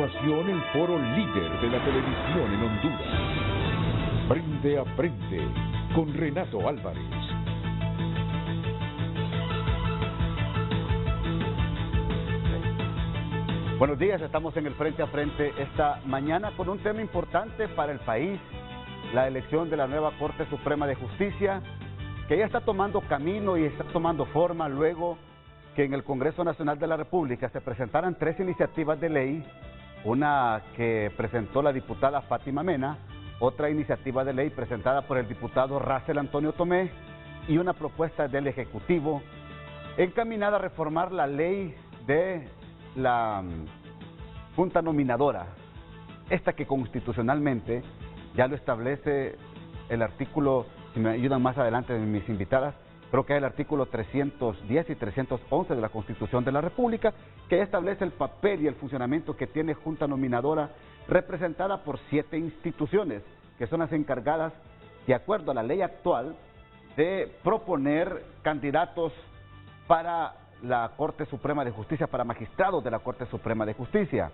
continuación el foro líder de la televisión en Honduras. Frente a frente con Renato Álvarez. Buenos días, estamos en el Frente a Frente esta mañana con un tema importante para el país, la elección de la nueva Corte Suprema de Justicia, que ya está tomando camino y está tomando forma luego que en el Congreso Nacional de la República se presentaran 3 iniciativas de ley, una que presentó la diputada Fátima Mena, otra iniciativa de ley presentada por el diputado Russell Antonio Tomé y una propuesta del Ejecutivo encaminada a reformar la ley de la Junta Nominadora, esta que constitucionalmente ya lo establece el artículo, si me ayudan más adelante mis invitadas, creo que es el artículo 310 y 311 de la Constitución de la República, que establece el papel y el funcionamiento que tiene Junta Nominadora, representada por 7 instituciones, que son las encargadas, de acuerdo a la ley actual, de proponer candidatos para la Corte Suprema de Justicia, para magistrados de la Corte Suprema de Justicia.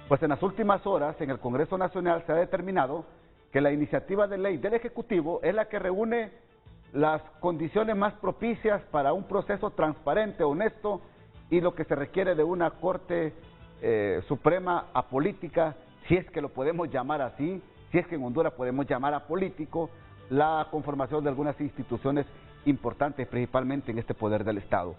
Pues en las últimas horas, en el Congreso Nacional se ha determinado que la iniciativa de ley del Ejecutivo es la que reúne las condiciones más propicias para un proceso transparente, honesto, y lo que se requiere de una Corte Suprema apolítica, si es que lo podemos llamar así, si es que en Honduras podemos llamar apolítico, la conformación de algunas instituciones importantes, principalmente en este poder del Estado.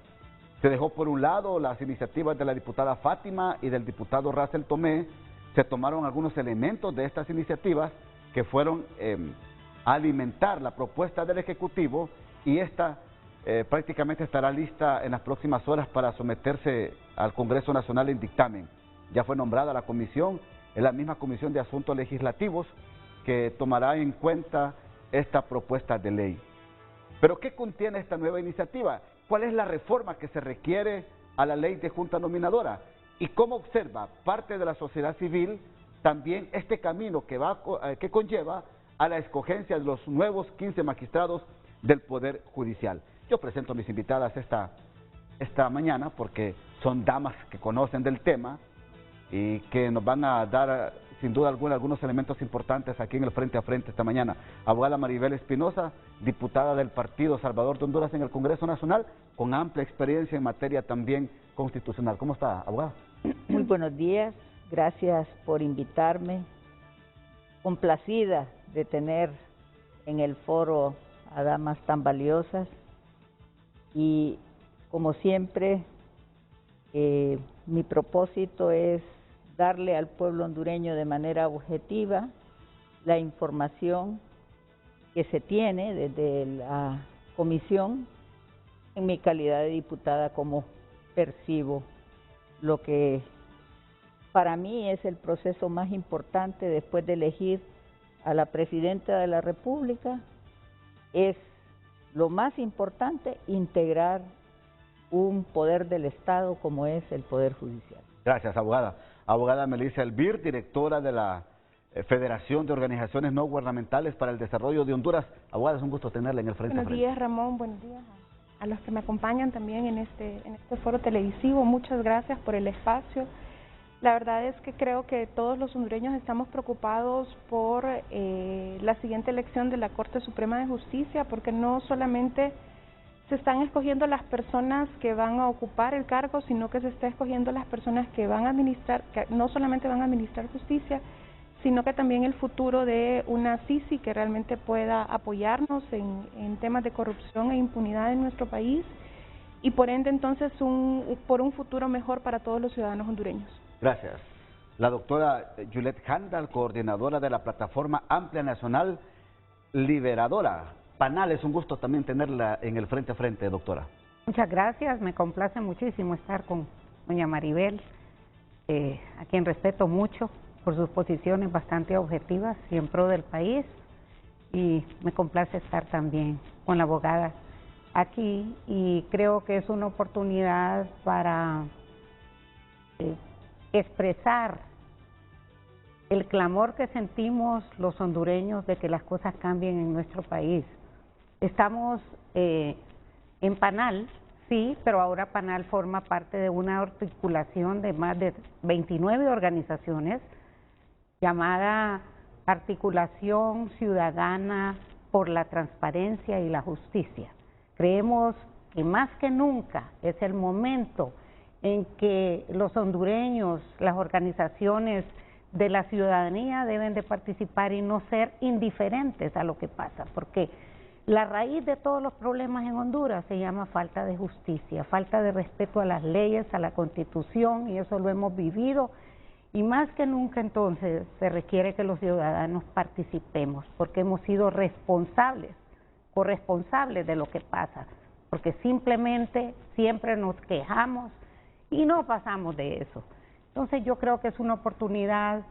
Se dejó por un lado las iniciativas de la diputada Fátima y del diputado Russell Tomé, se tomaron algunos elementos de estas iniciativas que fueron a alimentar la propuesta del Ejecutivo y esta prácticamente estará lista en las próximas horas para someterse al Congreso Nacional en dictamen. Ya fue nombrada la comisión, es la misma Comisión de Asuntos Legislativos que tomará en cuenta esta propuesta de ley. ¿Pero qué contiene esta nueva iniciativa? ¿Cuál es la reforma que se requiere a la ley de Junta Nominadora? ¿Y cómo observa parte de la sociedad civil también este camino que conlleva a la escogencia de los nuevos 15 magistrados del Poder Judicial? Yo presento a mis invitadas esta mañana porque son damas que conocen del tema y que nos van a dar sin duda alguna algunos elementos importantes aquí en el Frente a Frente esta mañana. Abogada Maribel Espinosa, diputada del Partido Salvador de Honduras en el Congreso Nacional, con amplia experiencia en materia también constitucional. ¿Cómo está, abogada? Muy buenos días, gracias por invitarme. Complacida de tener en el foro a damas tan valiosas y como siempre mi propósito es darle al pueblo hondureño de manera objetiva la información que se tiene desde la comisión en mi calidad de diputada, como percibo lo que para mí es el proceso más importante después de elegir a la Presidenta de la República. Es lo más importante integrar un poder del Estado como es el Poder Judicial. Gracias, abogada. Abogada Melissa Elvir, directora de la Federación de Organizaciones No Gubernamentales para el Desarrollo de Honduras. Abogada, es un gusto tenerla en el Frente a Frente. Buenos días, Ramón. Buenos días a los que me acompañan también en este foro televisivo. Muchas gracias por el espacio. La verdad es que creo que todos los hondureños estamos preocupados por la siguiente elección de la Corte Suprema de Justicia, porque no solamente se están escogiendo las personas que van a ocupar el cargo, sino que se está escogiendo las personas que van a administrar, que no solamente van a administrar justicia, sino que también el futuro de una CICI que realmente pueda apoyarnos en temas de corrupción e impunidad en nuestro país y por ende entonces por un futuro mejor para todos los ciudadanos hondureños. Gracias. La doctora Juliet Handal, coordinadora de la Plataforma Amplia Nacional Liberadora. PANAL, es un gusto también tenerla en el Frente a Frente, doctora. Muchas gracias, me complace muchísimo estar con doña Maribel, a quien respeto mucho por sus posiciones bastante objetivas y en pro del país, y me complace estar también con la abogada aquí, y creo que es una oportunidad para expresar el clamor que sentimos los hondureños de que las cosas cambien en nuestro país. Estamos en PANAL sí, pero ahora PANAL forma parte de una articulación de más de 29 organizaciones llamada Articulación Ciudadana por la Transparencia y la Justicia. Creemos que más que nunca es el momento en que los hondureños, las organizaciones de la ciudadanía deben de participar y no ser indiferentes a lo que pasa, porque la raíz de todos los problemas en Honduras se llama falta de justicia, falta de respeto a las leyes, a la Constitución, y eso lo hemos vivido, y más que nunca entonces se requiere que los ciudadanos participemos, porque hemos sido responsables, corresponsables de lo que pasa, porque simplemente siempre nos quejamos y no pasamos de eso. Entonces yo creo que es una oportunidad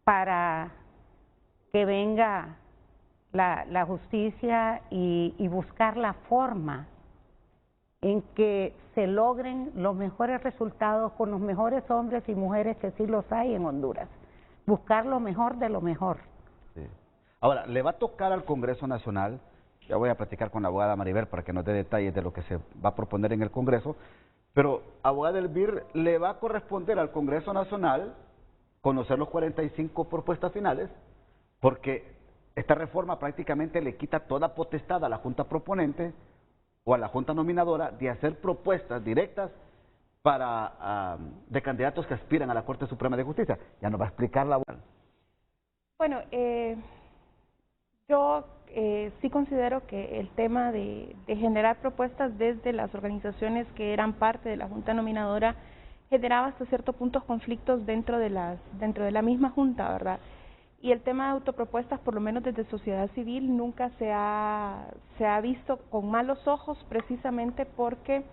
para que venga la justicia y buscar la forma en que se logren los mejores resultados con los mejores hombres y mujeres que sí los hay en Honduras. Buscar lo mejor de lo mejor. Sí. Ahora, le va a tocar al Congreso Nacional, ya voy a platicar con la abogada Maribel para que nos dé detalles de lo que se va a proponer en el Congreso, pero, abogada Elvir, le va a corresponder al Congreso Nacional conocer los 45 propuestas finales, porque esta reforma prácticamente le quita toda potestad a la Junta Proponente o a la Junta Nominadora de hacer propuestas directas de candidatos que aspiran a la Corte Suprema de Justicia. Ya nos va a explicar la abogada. Bueno, yo sí considero que el tema de generar propuestas desde las organizaciones que eran parte de la Junta Nominadora generaba hasta cierto punto conflictos dentro de la misma Junta, ¿verdad? Y el tema de autopropuestas, por lo menos desde sociedad civil, nunca se ha visto con malos ojos, precisamente porque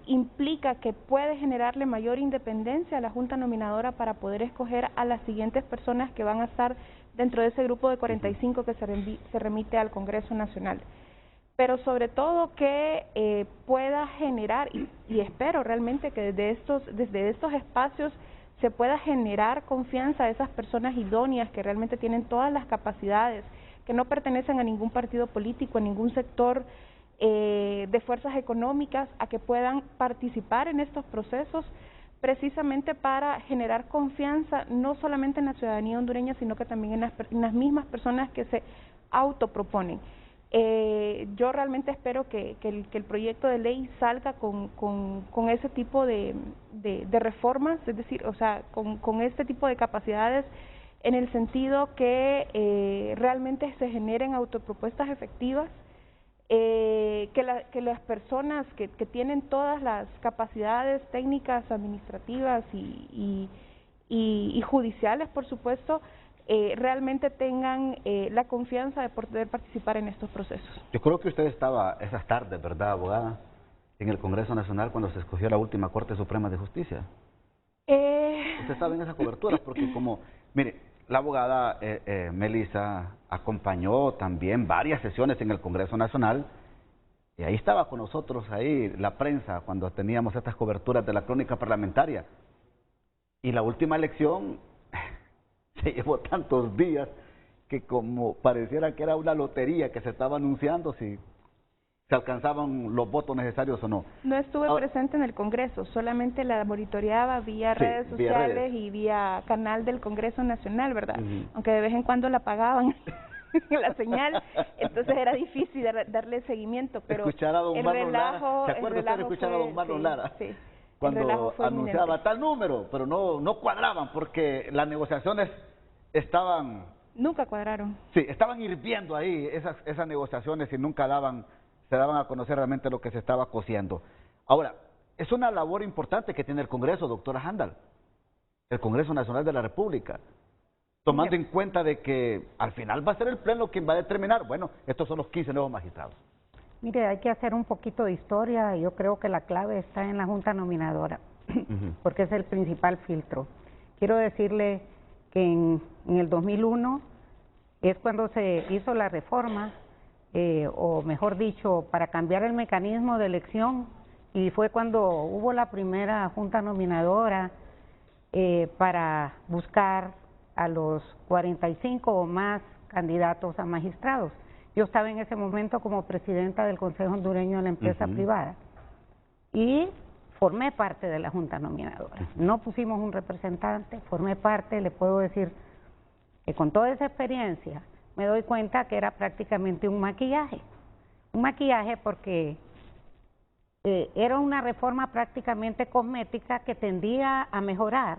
implica que puede generarle mayor independencia a la Junta Nominadora para poder escoger a las siguientes personas que van a estar dentro de ese grupo de 45 que se remite al Congreso Nacional. Pero sobre todo que pueda generar, y espero realmente que desde estos espacios se pueda generar confianza a esas personas idóneas que realmente tienen todas las capacidades, que no pertenecen a ningún partido político, a ningún sector de fuerzas económicas, a que puedan participar en estos procesos, precisamente para generar confianza no solamente en la ciudadanía hondureña, sino que también en las mismas personas que se autoproponen. Yo realmente espero que el proyecto de ley salga con ese tipo de reformas, es decir, o sea, con este tipo de capacidades, en el sentido que realmente se generen autopropuestas efectivas, que las personas que tienen todas las capacidades técnicas, administrativas y judiciales, por supuesto, realmente tengan la confianza de poder participar en estos procesos. Yo creo que usted estaba esas tardes, ¿verdad, abogada?, en el Congreso Nacional cuando se escogió la última Corte Suprema de Justicia. Usted estaba en esas coberturas porque como, mire, la abogada Melissa acompañó también varias sesiones en el Congreso Nacional y ahí estaba con nosotros, ahí la prensa, cuando teníamos estas coberturas de la crónica parlamentaria. Y la última elección se llevó tantos días que como pareciera que era una lotería que se estaba anunciando si se alcanzaban los votos necesarios o no. No estuve presente en el Congreso, solamente la monitoreaba vía redes sociales y vía canal del Congreso Nacional, ¿verdad? Aunque de vez en cuando la apagaban la señal, entonces era difícil darle seguimiento, pero escuchar a don Marlon Lara, ¿se acuerda usted de escuchar a don Marlon Lara? Sí. Cuando anunciaba tal número, pero no cuadraban porque las negociaciones estaban... Nunca cuadraron. Sí, estaban hirviendo ahí esas negociaciones y nunca se daban a conocer realmente lo que se estaba cociendo. Ahora, es una labor importante que tiene el Congreso, doctora Handal, el Congreso Nacional de la República, tomando en cuenta de que al final va a ser el Pleno quien va a determinar, bueno, estos son los 15 nuevos magistrados. Mire, hay que hacer un poquito de historia. Yo creo que la clave está en la Junta Nominadora, porque es el principal filtro. Quiero decirle que en el 2001 es cuando se hizo la reforma, o mejor dicho, para cambiar el mecanismo de elección, y fue cuando hubo la primera Junta Nominadora para buscar a los 45 o más candidatos a magistrados. Yo estaba en ese momento como presidenta del Consejo Hondureño de la Empresa Privada y formé parte de la Junta Nominadora. No pusimos un representante, formé parte, le puedo decir que con toda esa experiencia me doy cuenta que era prácticamente un maquillaje porque era una reforma prácticamente cosmética que tendía a mejorar.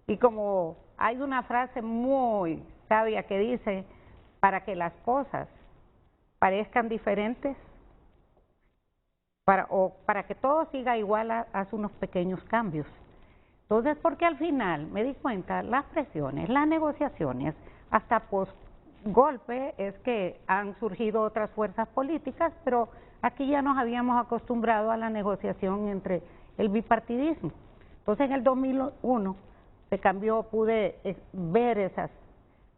Y como hay una frase muy sabia que dice, para que las cosas parezcan diferentes, para que todo siga igual, haz unos pequeños cambios. Entonces, porque al final me di cuenta, las presiones, las negociaciones, hasta post golpe es que han surgido otras fuerzas políticas, pero aquí ya nos habíamos acostumbrado a la negociación entre el bipartidismo. Entonces en el 2001 se cambió, pude ver esas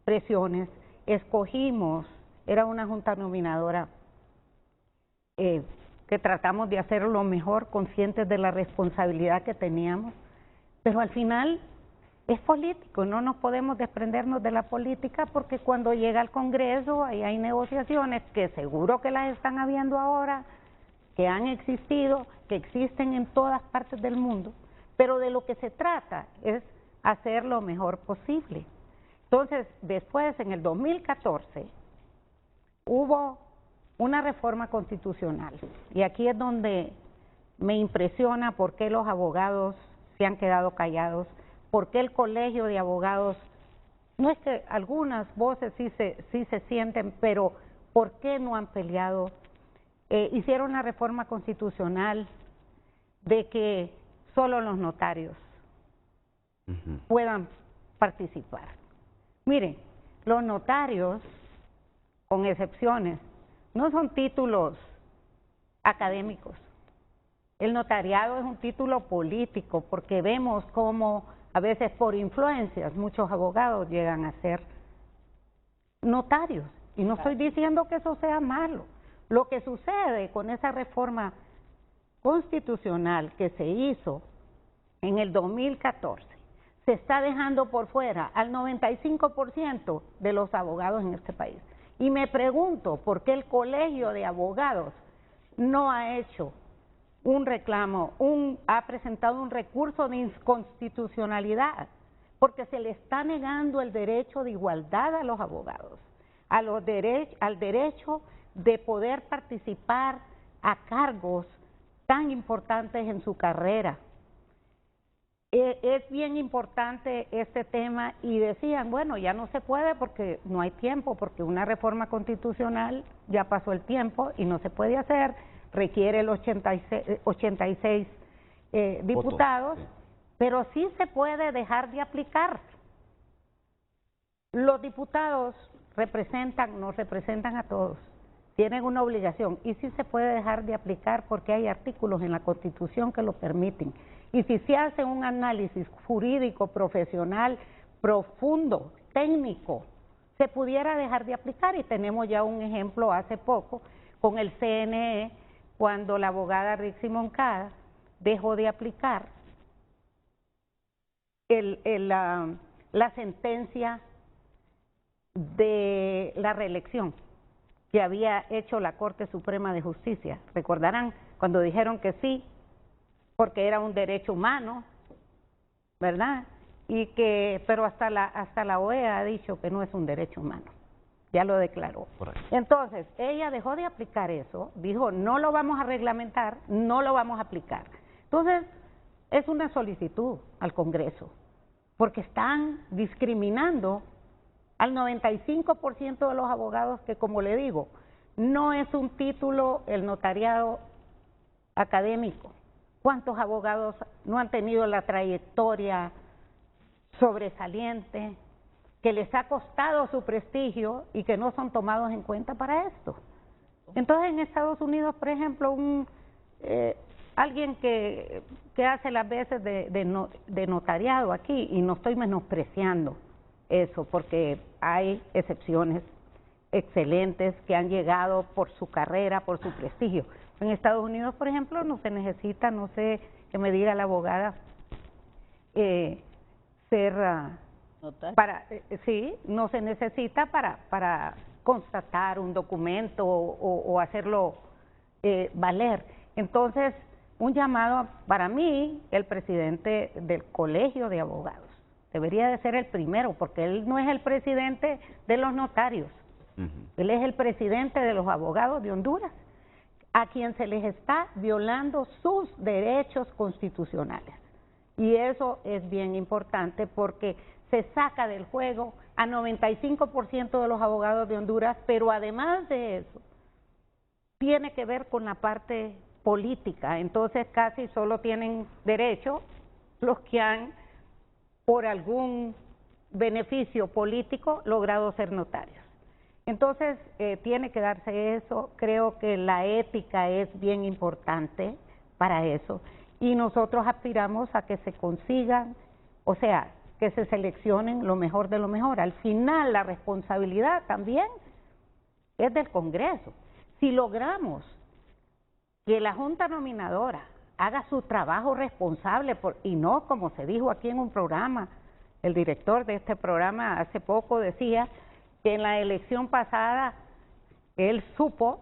presiones, escogimos, era una junta nominadora que tratamos de hacer lo mejor, conscientes de la responsabilidad que teníamos, pero al final es político, no nos podemos desprendernos de la política porque cuando llega al Congreso ahí hay negociaciones que seguro que las están habiendo ahora, que han existido, que existen en todas partes del mundo, pero de lo que se trata es hacer lo mejor posible. Entonces, después en el 2014 hubo una reforma constitucional y aquí es donde me impresiona por qué los abogados se han quedado callados, por qué el Colegio de Abogados, no es que algunas voces sí se sienten, pero ¿por qué no han peleado? Hicieron la reforma constitucional de que solo los notarios puedan participar. Miren, los notarios, con excepciones, no son títulos académicos. El notariado es un título político porque vemos cómo a veces por influencias muchos abogados llegan a ser notarios. Y no estoy diciendo que eso sea malo. Lo que sucede con esa reforma constitucional que se hizo en el 2014, se está dejando por fuera al 95% de los abogados en este país. Y me pregunto por qué el Colegio de Abogados no ha hecho un reclamo, ha presentado un recurso de inconstitucionalidad, porque se le está negando el derecho de igualdad a los abogados, al derecho de poder participar a cargos tan importantes en su carrera. Es bien importante este tema y decían, bueno, ya no se puede porque no hay tiempo, porque una reforma constitucional ya pasó el tiempo y no se puede hacer, requiere el 86 diputados, sí. Pero sí se puede dejar de aplicar. Los diputados nos representan a todos, tienen una obligación y sí se puede dejar de aplicar porque hay artículos en la Constitución que lo permiten. Y si se hace un análisis jurídico, profesional, profundo, técnico, se pudiera dejar de aplicar y tenemos ya un ejemplo hace poco con el CNE, cuando la abogada Rixi Moncada dejó de aplicar la sentencia de la reelección que había hecho la Corte Suprema de Justicia. Recordarán cuando dijeron que sí, porque era un derecho humano, ¿verdad? Pero hasta la OEA ha dicho que no es un derecho humano. Ya lo declaró. Entonces, ella dejó de aplicar eso, dijo, no lo vamos a reglamentar, no lo vamos a aplicar. Entonces, es una solicitud al Congreso, porque están discriminando al 95% de los abogados que, como le digo, no es un título el notariado académico. ¿Cuántos abogados no han tenido la trayectoria sobresaliente, que les ha costado su prestigio y que no son tomados en cuenta para esto? Entonces en Estados Unidos, por ejemplo, alguien que hace las veces de notariado aquí, y no estoy menospreciando eso, porque hay excepciones excelentes que han llegado por su carrera, por su prestigio. En Estados Unidos, por ejemplo, no se necesita, no sé, que me diga la abogada, ser... sí, no se necesita para constatar un documento o hacerlo valer. Entonces, un llamado para mí, el presidente del Colegio de Abogados debería de ser el primero, porque él no es el presidente de los notarios, él es el presidente de los abogados de Honduras, a quien se les está violando sus derechos constitucionales. Y eso es bien importante porque se saca del juego a 95% de los abogados de Honduras, pero además de eso, tiene que ver con la parte política. Entonces casi solo tienen derecho los que han, por algún beneficio político, logrado ser notarios. Entonces, tiene que darse eso. Creo que la ética es bien importante para eso. Y nosotros aspiramos a que se consigan, o sea, que se seleccionen lo mejor de lo mejor. Al final, la responsabilidad también es del Congreso. Si logramos que la Junta Nominadora haga su trabajo responsable, y no como se dijo aquí en un programa, el director de este programa hace poco decía que en la elección pasada él supo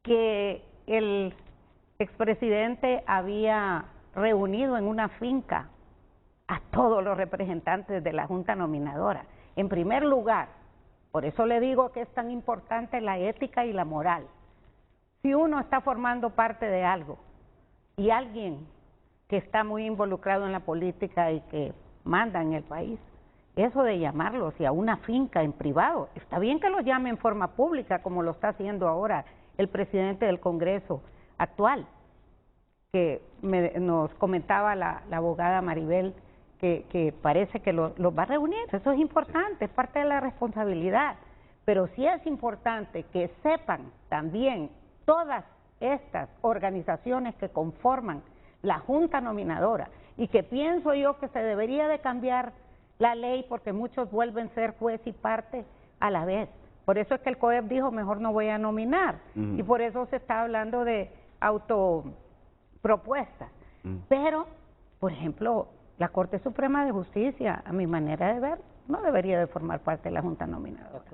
que el expresidente había reunido en una finca a todos los representantes de la Junta Nominadora. En primer lugar, por eso le digo que es tan importante la ética y la moral. Si uno está formando parte de algo y alguien que está muy involucrado en la política y que manda en el país, eso de llamarlos y a una finca en privado, está bien que lo llame en forma pública como lo está haciendo ahora el presidente del Congreso actual, que nos comentaba la abogada Maribel que parece que los va a reunir. Eso es importante, es parte de la responsabilidad, pero sí es importante que sepan también todas estas organizaciones que conforman la Junta Nominadora, y que pienso yo que se debería de cambiar la ley porque muchos vuelven a ser juez y parte a la vez. Por eso es que el COEP dijo, mejor no voy a nominar, y por eso se está hablando de autopropuestas. Pero, por ejemplo, la Corte Suprema de Justicia, a mi manera de ver, no debería de formar parte de la Junta Nominadora.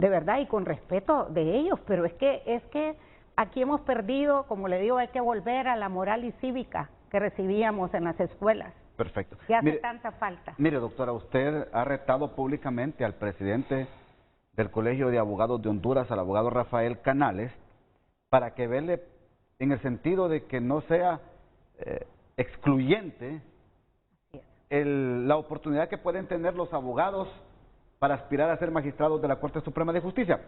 De verdad, y con respeto de ellos, pero es que aquí hemos perdido, como le digo, hay que volver a la moral y cívica que recibíamos en las escuelas. Perfecto. Que hace tanta falta. Mire, doctora, usted ha retado públicamente al presidente del Colegio de Abogados de Honduras, al abogado Rafael Canales, para que vele en el sentido de que no sea excluyente la oportunidad que pueden tener los abogados para aspirar a ser magistrados de la Corte Suprema de Justicia.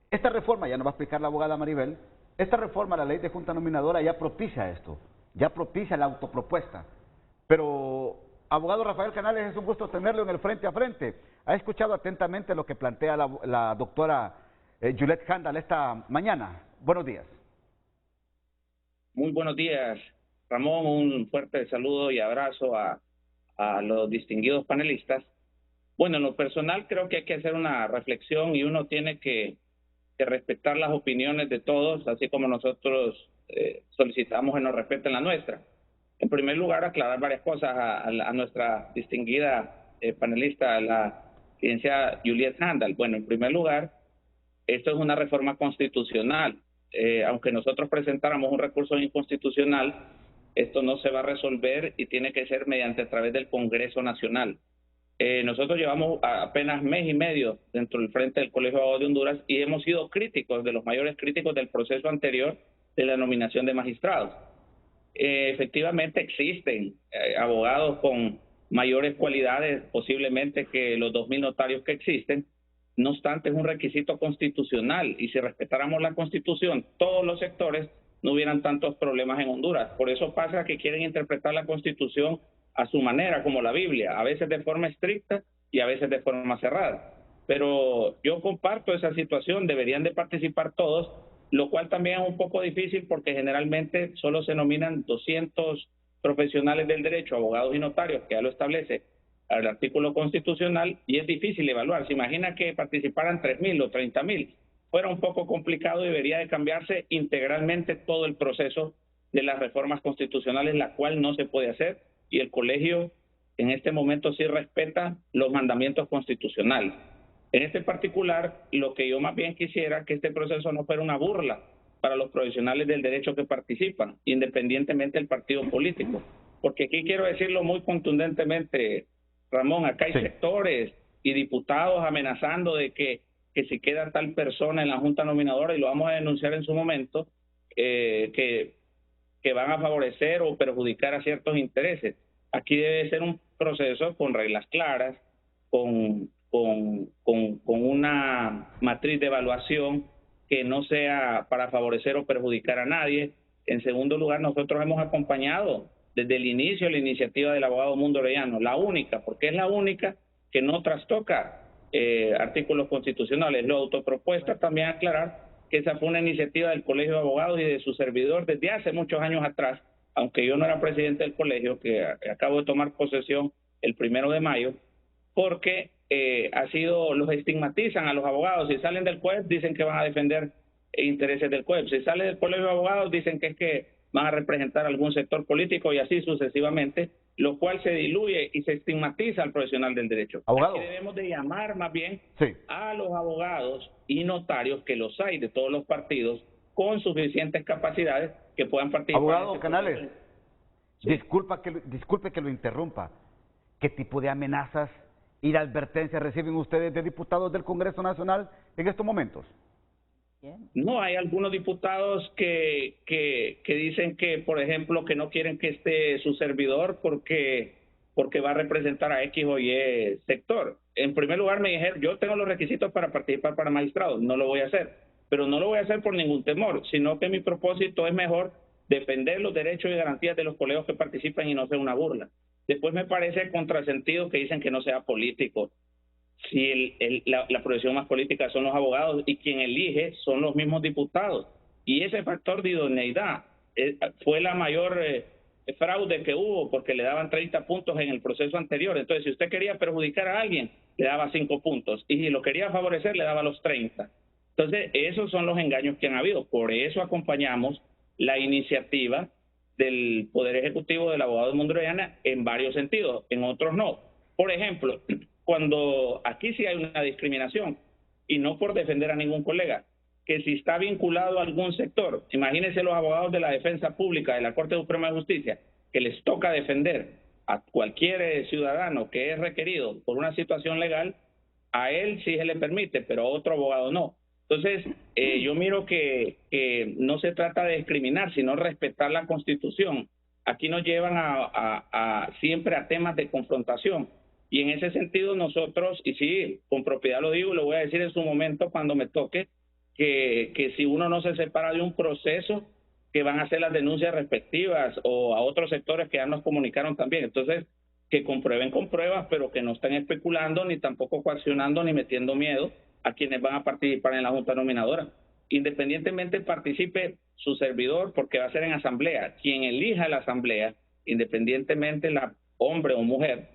Esta reforma, ya nos va a explicar la abogada Maribel, esta reforma a la ley de Junta Nominadora ya propicia esto, ya propicia la autopropuesta. Pero, abogado Rafael Canales, es un gusto tenerlo en el frente a frente. Ha escuchado atentamente lo que plantea la doctora Juliette Handal esta mañana. Buenos días. Muy buenos días, Ramón. Un fuerte saludo y abrazo a los distinguidos panelistas. Bueno, en lo personal creo que hay que hacer una reflexión y uno tiene que respetar las opiniones de todos, así como nosotros solicitamos que nos respeten la nuestra. En primer lugar, aclarar varias cosas a nuestra distinguida panelista, la licenciada Juliette Handal. Bueno, en primer lugar, esto es una reforma constitucional. Aunque nosotros presentáramos un recurso inconstitucional, esto no se va a resolver y tiene que ser mediante a través del Congreso Nacional. Nosotros llevamos apenas mes y medio dentro del Frente del Colegio de Abogados de Honduras y hemos sido críticos, de los mayores críticos del proceso anterior de la nominación de magistrados. Efectivamente existen abogados con mayores cualidades posiblemente que los 2.000 notarios que existen. No obstante, es un requisito constitucional y si respetáramos la Constitución, todos los sectores no hubieran tantos problemas en Honduras. Por eso pasa que quieren interpretar la Constitución a su manera, como la Biblia, a veces de forma estricta y a veces de forma cerrada. Pero yo comparto esa situación, deberían de participar todos, lo cual también es un poco difícil porque generalmente solo se nominan 200 profesionales del derecho, abogados y notarios, que ya lo establece el artículo constitucional, y es difícil evaluar. Se imagina que participaran 3.000 o 30.000. Fuera un poco complicado, debería de cambiarse integralmente todo el proceso de las reformas constitucionales, la cual no se puede hacer, y el colegio en este momento sí respeta los mandamientos constitucionales. En este particular, lo que yo más bien quisiera que este proceso no fuera una burla para los profesionales del derecho que participan, independientemente del partido político. Porque aquí quiero decirlo muy contundentemente, Ramón, acá hay sectores y diputados amenazando de que si queda tal persona en la Junta Nominadora, y lo vamos a denunciar en su momento, que van a favorecer o perjudicar a ciertos intereses. Aquí debe ser un proceso con reglas claras, con una matriz de evaluación que no sea para favorecer o perjudicar a nadie. En segundo lugar, nosotros hemos acompañado desde el inicio la iniciativa del abogado Mundo Orellano, la única, porque es la única que no trastoca artículos constitucionales. Lo autopropuesta también aclarar que esa fue una iniciativa del Colegio de Abogados y de su servidor desde hace muchos años atrás, aunque yo no era presidente del colegio, que acabo de tomar posesión el 1 de mayo, porque los estigmatizan a los abogados. Si salen del COEP, dicen que van a defender intereses del COEP. Si salen del Colegio de Abogados, dicen que es que van a representar algún sector político y así sucesivamente, lo cual se diluye y se estigmatiza al profesional del derecho. Abogado. Aquí debemos de llamar más bien a los abogados y notarios, que los hay de todos los partidos, con suficientes capacidades que puedan participar. Abogado Canales, disculpe que lo interrumpa. ¿Qué tipo de amenazas y de advertencias reciben ustedes de diputados del Congreso Nacional en estos momentos? No, hay algunos diputados que dicen que, por ejemplo, que no quieren que esté su servidor porque va a representar a X o Y sector. En primer lugar, me dijeron, yo tengo los requisitos para participar para magistrados, no lo voy a hacer. Pero no lo voy a hacer por ningún temor, sino que mi propósito es mejor defender los derechos y garantías de los colegas que participan y no sea una burla. Después me parece contrasentido que dicen que no sea político. Si la profesión más política son los abogados y quien elige son los mismos diputados. Y ese factor de idoneidad fue la mayor fraude que hubo, porque le daban 30 puntos en el proceso anterior. Entonces, si usted quería perjudicar a alguien, le daba 5 puntos. Y si lo quería favorecer, le daba los 30. Entonces, esos son los engaños que han habido. Por eso acompañamos la iniciativa del Poder Ejecutivo del abogado Mundo Orellano en varios sentidos, en otros no. Por ejemplo, cuando aquí sí hay una discriminación, y no por defender a ningún colega, que si está vinculado a algún sector, imagínense los abogados de la defensa pública de la Corte Suprema de Justicia, que les toca defender a cualquier ciudadano que es requerido por una situación legal, a él sí se le permite, pero a otro abogado no. Entonces, yo miro que no se trata de discriminar, sino respetar la Constitución. Aquí nos llevan siempre a temas de confrontación. Y en ese sentido nosotros, y sí, con propiedad lo digo, lo voy a decir en su momento cuando me toque, que si uno no se separa de un proceso, que van a hacer las denuncias respectivas o a otros sectores que ya nos comunicaron también. Entonces, que comprueben con pruebas, pero que no estén especulando, ni tampoco coaccionando, ni metiendo miedo a quienes van a participar en la Junta Nominadora. Independientemente participe su servidor, porque va a ser en asamblea. Quien elija la asamblea, independientemente la hombre o mujer,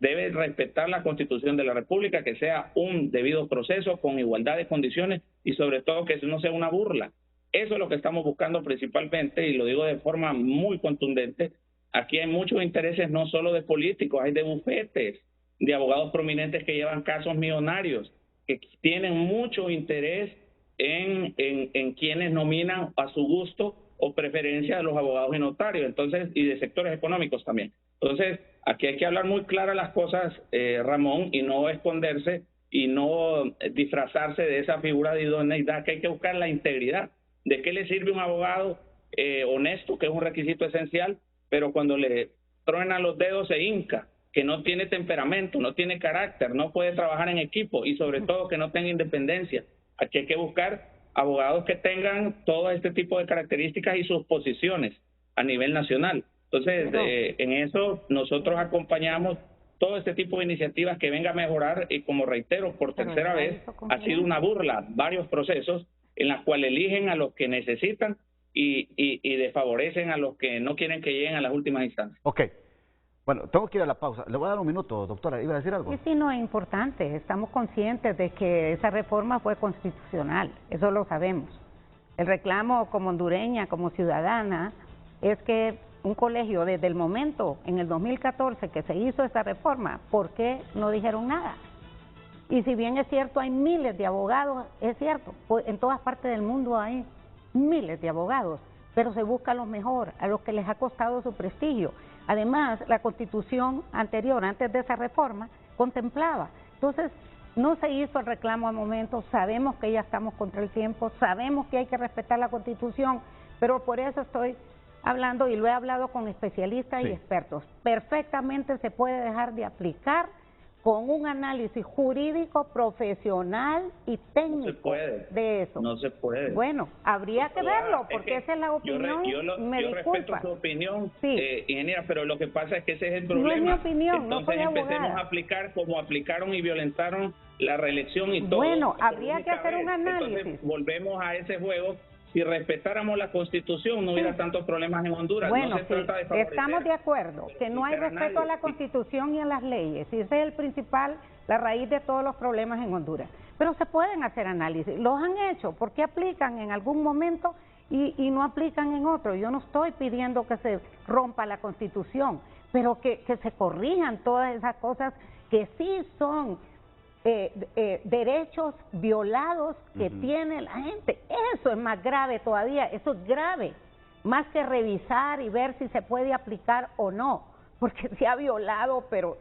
debe respetar la Constitución de la República, que sea un debido proceso con igualdad de condiciones y sobre todo que no sea una burla. Eso es lo que estamos buscando principalmente, y lo digo de forma muy contundente. Aquí hay muchos intereses, no solo de políticos, hay de bufetes, de abogados prominentes que llevan casos millonarios, que tienen mucho interés en quienes nominan a su gusto o preferencia de los abogados y notarios, entonces, y de sectores económicos también. Entonces, aquí hay que hablar muy claras las cosas, Ramón, y no esconderse y no disfrazarse de esa figura de idoneidad, que hay que buscar la integridad. ¿De qué le sirve un abogado honesto, que es un requisito esencial, pero cuando le truenan los dedos se hinca, que no tiene temperamento, no tiene carácter, no puede trabajar en equipo y sobre todo que no tenga independencia? Aquí hay que buscar abogados que tengan todo este tipo de características y sus posiciones a nivel nacional. Entonces, en eso nosotros acompañamos todo este tipo de iniciativas que venga a mejorar, y como reitero, por tercera vez, ha sido una burla varios procesos en los cuales eligen a los que necesitan y desfavorecen a los que no quieren que lleguen a las últimas instancias. Ok. Bueno, tengo que ir a la pausa. Le voy a dar un minuto, doctora. ¿Iba a decir algo? Sí, no, es importante. Estamos conscientes de que esa reforma fue constitucional. Eso lo sabemos. El reclamo como hondureña, como ciudadana, es que un colegio desde el momento, en el 2014, que se hizo esa reforma, ¿por qué no dijeron nada? Y si bien es cierto, hay miles de abogados, es cierto, en todas partes del mundo hay miles de abogados, pero se busca a los mejores, a los que les ha costado su prestigio. Además, la Constitución anterior, antes de esa reforma, contemplaba. Entonces, no se hizo el reclamo al momento, sabemos que ya estamos contra el tiempo, sabemos que hay que respetar la Constitución, pero por eso estoy hablando y lo he hablado con especialistas y expertos. Perfectamente se puede dejar de aplicar con un análisis jurídico, profesional y técnico de eso. No se puede. Bueno, habría que verlo, porque esa es la opinión. Yo respeto su opinión, ingeniera, pero lo que pasa es que ese es el problema. No es mi opinión, entonces no soy abogada. empecemos a aplicar como aplicaron y violentaron la reelección y todo. Bueno, habría que hacer un análisis. Entonces volvemos a ese juego. Si respetáramos la Constitución, no hubiera tantos problemas en Honduras. Bueno, no se trata de favorecer, estamos de acuerdo que no hay respeto a la Constitución y a las leyes, y ese es el principal, la raíz de todos los problemas en Honduras. Pero se pueden hacer análisis, los han hecho, ¿por qué aplican en algún momento y no aplican en otro? Yo no estoy pidiendo que se rompa la Constitución, pero que se corrijan todas esas cosas que sí son derechos violados que tiene la gente. Eso es más grave todavía, eso es grave, más que revisar y ver si se puede aplicar o no, porque se ha violado, pero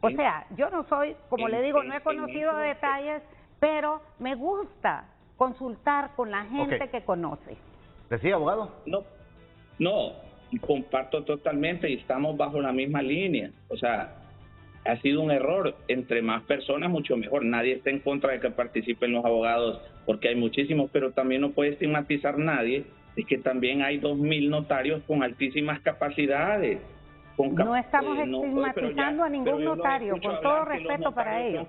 o sea, yo no soy, como le digo, no he conocido detalles, pero me gusta consultar con la gente que conoce. ¿Decía, abogado? No, comparto totalmente y estamos bajo la misma línea, o sea, ha sido un error. Entre más personas, mucho mejor. Nadie está en contra de que participen los abogados, porque hay muchísimos, pero también no puede estigmatizar nadie de que también hay 2.000 notarios con altísimas capacidades. No estamos estigmatizando a ningún notario, con todo respeto para ellos.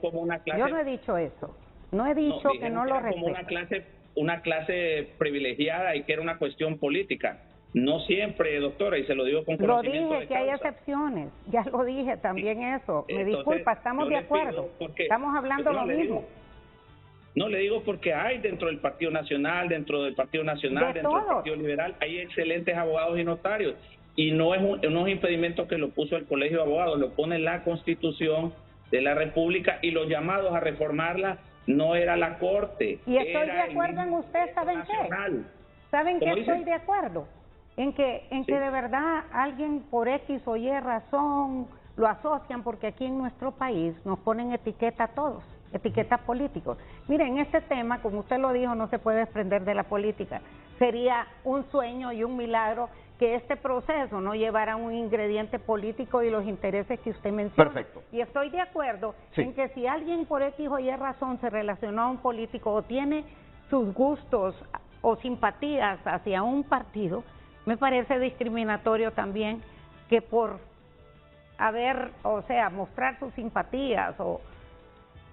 Yo no he dicho eso. No he dicho que no lo respeto. Una clase privilegiada y que era una cuestión política. No siempre, doctora, y se lo digo con conocimiento de causa. Lo dije que hay excepciones, ya lo dije también eso. Me disculpa, estamos de acuerdo, estamos hablando lo mismo. No le digo porque hay dentro del Partido Nacional, dentro del Partido Partido Liberal, hay excelentes abogados y notarios. Y no es un impedimento que lo puso el Colegio de Abogados, lo pone la Constitución de la República y los llamados a reformarla no era la Corte. Y estoy de acuerdo en usted, ¿saben qué? ¿Saben qué estoy de acuerdo? En que de verdad alguien por X o Y razón lo asocian, porque aquí en nuestro país nos ponen etiqueta a todos, etiquetas políticos. Miren, este tema, como usted lo dijo, no se puede desprender de la política. Sería un sueño y un milagro que este proceso no llevara un ingrediente político y los intereses que usted menciona. Perfecto. Y estoy de acuerdo en que si alguien por X o Y razón se relacionó a un político o tiene sus gustos o simpatías hacia un partido, me parece discriminatorio también que por mostrar sus simpatías o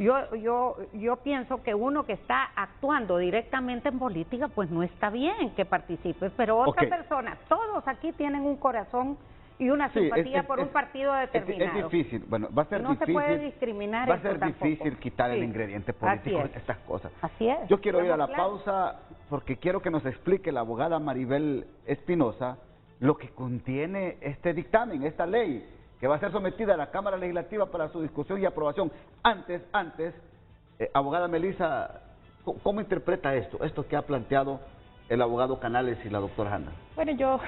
yo pienso que uno que está actuando directamente en política, pues no está bien que participe, pero otra persona, todos aquí tienen un corazón y una simpatía por un partido determinado. Es difícil, bueno, va a ser difícil. No se puede discriminar. Va a ser difícil quitar el ingrediente político de estas cosas. Así es. Yo quiero ir a la pausa porque quiero que nos explique la abogada Maribel Espinosa lo que contiene este dictamen, esta ley, que va a ser sometida a la Cámara Legislativa para su discusión y aprobación. Antes, abogada Melissa, ¿cómo interpreta esto que ha planteado el abogado Canales y la doctora Hanna? Bueno, yo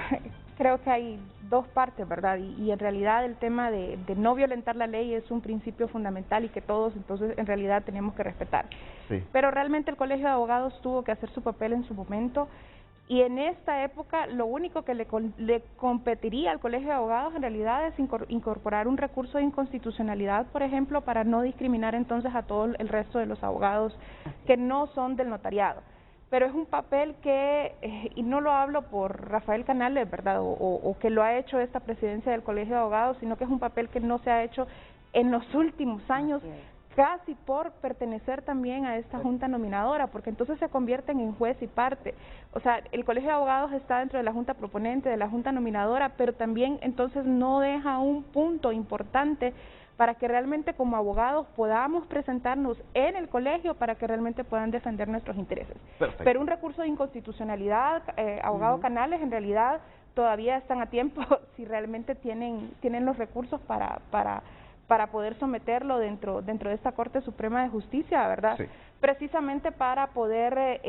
creo que hay dos partes, ¿verdad? Y en realidad el tema de no violentar la ley es un principio fundamental y que todos entonces en realidad tenemos que respetar. Sí. Pero realmente el Colegio de Abogados tuvo que hacer su papel en su momento. Y en esta época lo único que le competiría al Colegio de Abogados en realidad es incorporar un recurso de inconstitucionalidad, por ejemplo, para no discriminar entonces a todo el resto de los abogados que no son del notariado. Pero es un papel que, y no lo hablo por Rafael Canales, ¿verdad?, o que lo ha hecho esta presidencia del Colegio de Abogados, sino que es un papel que no se ha hecho en los últimos años, casi por pertenecer también a esta junta nominadora, porque entonces se convierten en juez y parte. O sea, el Colegio de Abogados está dentro de la junta proponente, de la junta nominadora, pero también entonces no deja un punto importante para que realmente como abogados podamos presentarnos en el colegio para que realmente puedan defender nuestros intereses. Perfecto. Pero un recurso de inconstitucionalidad, abogado Canales, en realidad todavía están a tiempo si realmente tienen los recursos para poder someterlo dentro de esta Corte Suprema de Justicia, ¿verdad? Sí. Precisamente para poder,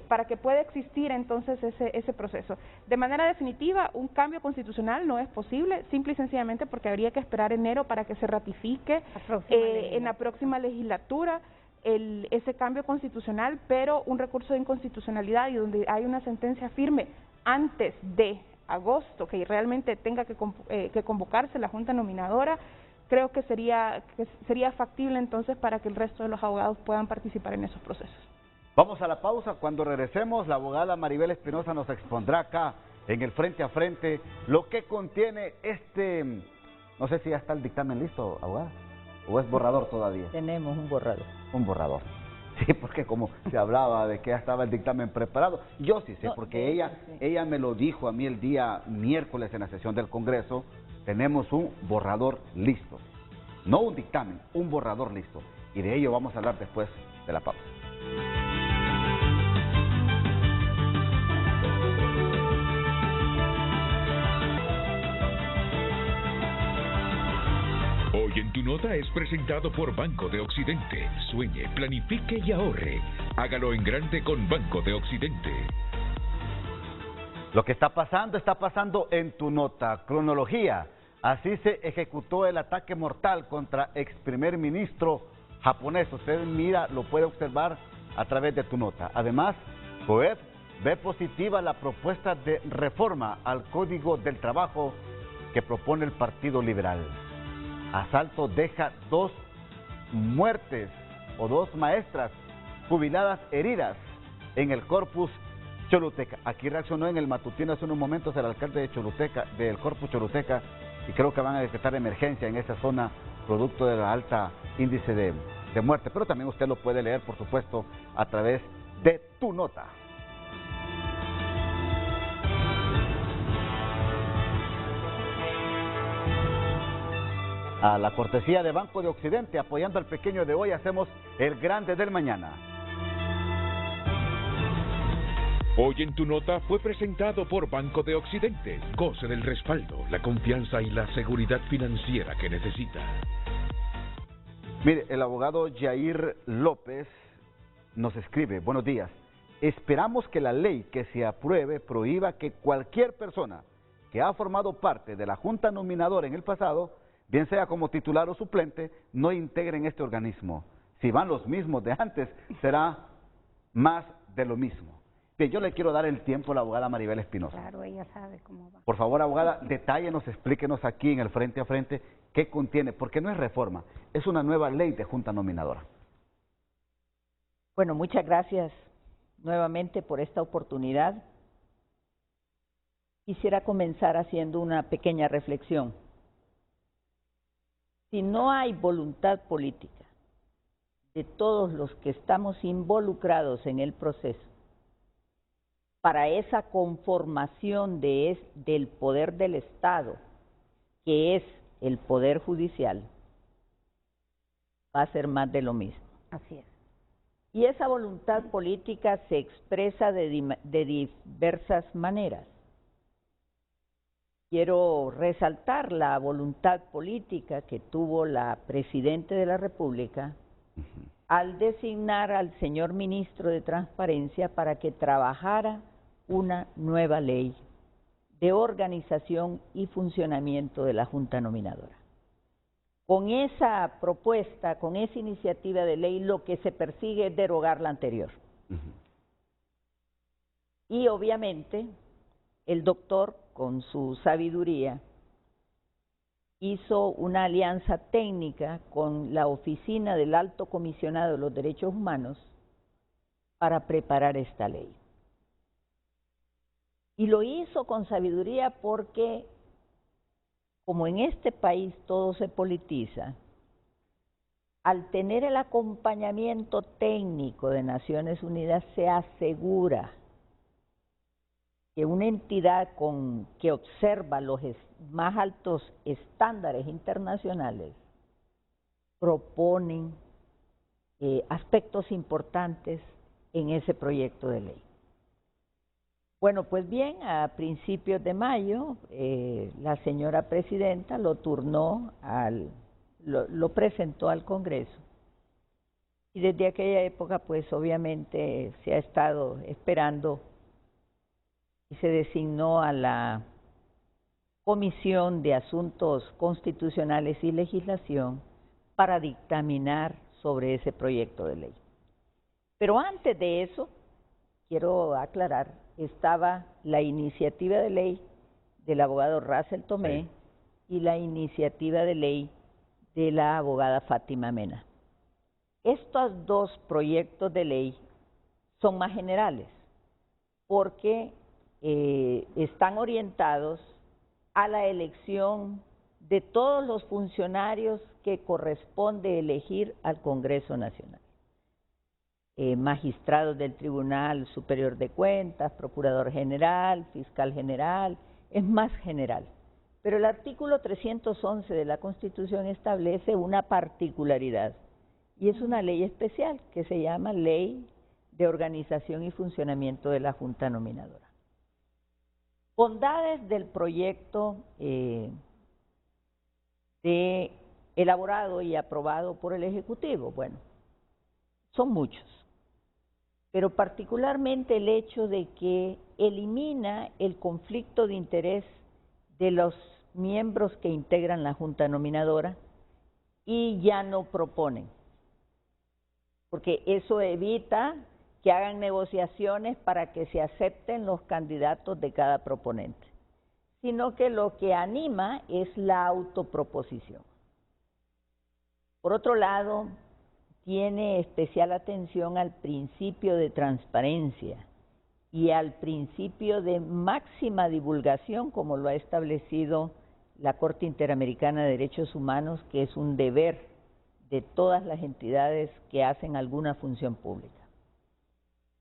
para que pueda existir entonces ese proceso. De manera definitiva, un cambio constitucional no es posible, simple y sencillamente porque habría que esperar enero para que se ratifique en la próxima legislatura ese cambio constitucional, pero un recurso de inconstitucionalidad y donde hay una sentencia firme antes de agosto, que realmente tenga que convocarse la Junta Nominadora, creo que sería factible entonces para que el resto de los abogados puedan participar en esos procesos. Vamos a la pausa. Cuando regresemos, la abogada Maribel Espinosa nos expondrá acá en el Frente a Frente lo que contiene no sé si ya está el dictamen listo, abogada, o es borrador todavía. Tenemos un borrador. Un borrador. Sí, porque como se hablaba de que ya estaba el dictamen preparado, yo sí sé, porque ella me lo dijo a mí el día miércoles en la sesión del Congreso. Tenemos un borrador listo, no un dictamen, un borrador listo. Y de ello vamos a hablar después de la pausa. Hoy en Tu Nota es presentado por Banco de Occidente. Sueñe, planifique y ahorre. Hágalo en grande con Banco de Occidente. Lo que está pasando en Tu Nota. Cronología. Así se ejecutó el ataque mortal contra ex primer ministro japonés. Usted mira, lo puede observar a través de Tu Nota. Además, COEP ve positiva la propuesta de reforma al Código del Trabajo que propone el Partido Liberal. Asalto deja 2 muertes o 2 maestras jubiladas heridas en el Corpus Choluteca. Aquí reaccionó en el matutino hace unos momentos el alcalde de Choluteca, del Corpus Choluteca, y creo que van a decretar emergencia en esa zona producto de la alta índice de muerte. Pero también usted lo puede leer, por supuesto, a través de Tu Nota. A la cortesía de Banco de Occidente, apoyando al pequeño de hoy, hacemos el grande del mañana. Hoy en Tu Nota fue presentado por Banco de Occidente. Goce del respaldo, la confianza y la seguridad financiera que necesita. Mire, el abogado Jair López nos escribe: buenos días. Esperamos que la ley que se apruebe prohíba que cualquier persona que ha formado parte de la Junta Nominadora en el pasado, bien sea como titular o suplente, no integren este organismo. Si van los mismos de antes, será más de lo mismo. Bien, yo le quiero dar el tiempo a la abogada Maribel Espinosa. Claro, ella sabe cómo va. Por favor, abogada, detállenos, explíquenos aquí en el Frente a Frente qué contiene, porque no es reforma, es una nueva ley de Junta Nominadora. Bueno, muchas gracias nuevamente por esta oportunidad. Quisiera comenzar haciendo una pequeña reflexión. Si no hay voluntad política de todos los que estamos involucrados en el proceso para esa conformación del poder del Estado, que es el poder judicial, va a ser más de lo mismo. Así es. Y esa voluntad política se expresa de diversas maneras. Quiero resaltar la voluntad política que tuvo la Presidenta de la República al designar al señor Ministro de Transparencia para que trabajara una nueva ley de organización y funcionamiento de la Junta Nominadora. Con esa propuesta, con esa iniciativa de ley, lo que se persigue es derogar la anterior. Y obviamente el doctor, con su sabiduría, hizo una alianza técnica con la Oficina del Alto Comisionado de los Derechos Humanos para preparar esta ley. Y lo hizo con sabiduría porque, como en este país todo se politiza, al tener el acompañamiento técnico de Naciones Unidas se asegura que una entidad que observa los más altos estándares internacionales proponen aspectos importantes en ese proyecto de ley. Bueno, pues bien, a principios de mayo, la señora presidenta lo turnó, lo presentó al Congreso. Y desde aquella época, pues obviamente se ha estado esperando y se designó a la Comisión de Asuntos Constitucionales y Legislación para dictaminar sobre ese proyecto de ley. Pero antes de eso, quiero aclarar, estaba la iniciativa de ley del abogado Russell Tomé y la iniciativa de ley de la abogada Fátima Mena. Estos dos proyectos de ley son más generales porque están orientados a la elección de todos los funcionarios que corresponde elegir al Congreso Nacional. Magistrados del Tribunal Superior de Cuentas, Procurador General, Fiscal General, es más general. Pero el artículo 311 de la Constitución establece una particularidad y es una ley especial que se llama Ley de Organización y Funcionamiento de la Junta Nominadora. Bondades del proyecto elaborado y aprobado por el Ejecutivo, bueno, son muchos, pero particularmente el hecho de que elimina el conflicto de interés de los miembros que integran la Junta Nominadora y ya no proponen, porque eso evita que hagan negociaciones para que se acepten los candidatos de cada proponente, sino que lo que anima es la autoproposición. Por otro lado, tiene especial atención al principio de transparencia y al principio de máxima divulgación, como lo ha establecido la Corte Interamericana de Derechos Humanos, que es un deber de todas las entidades que hacen alguna función pública.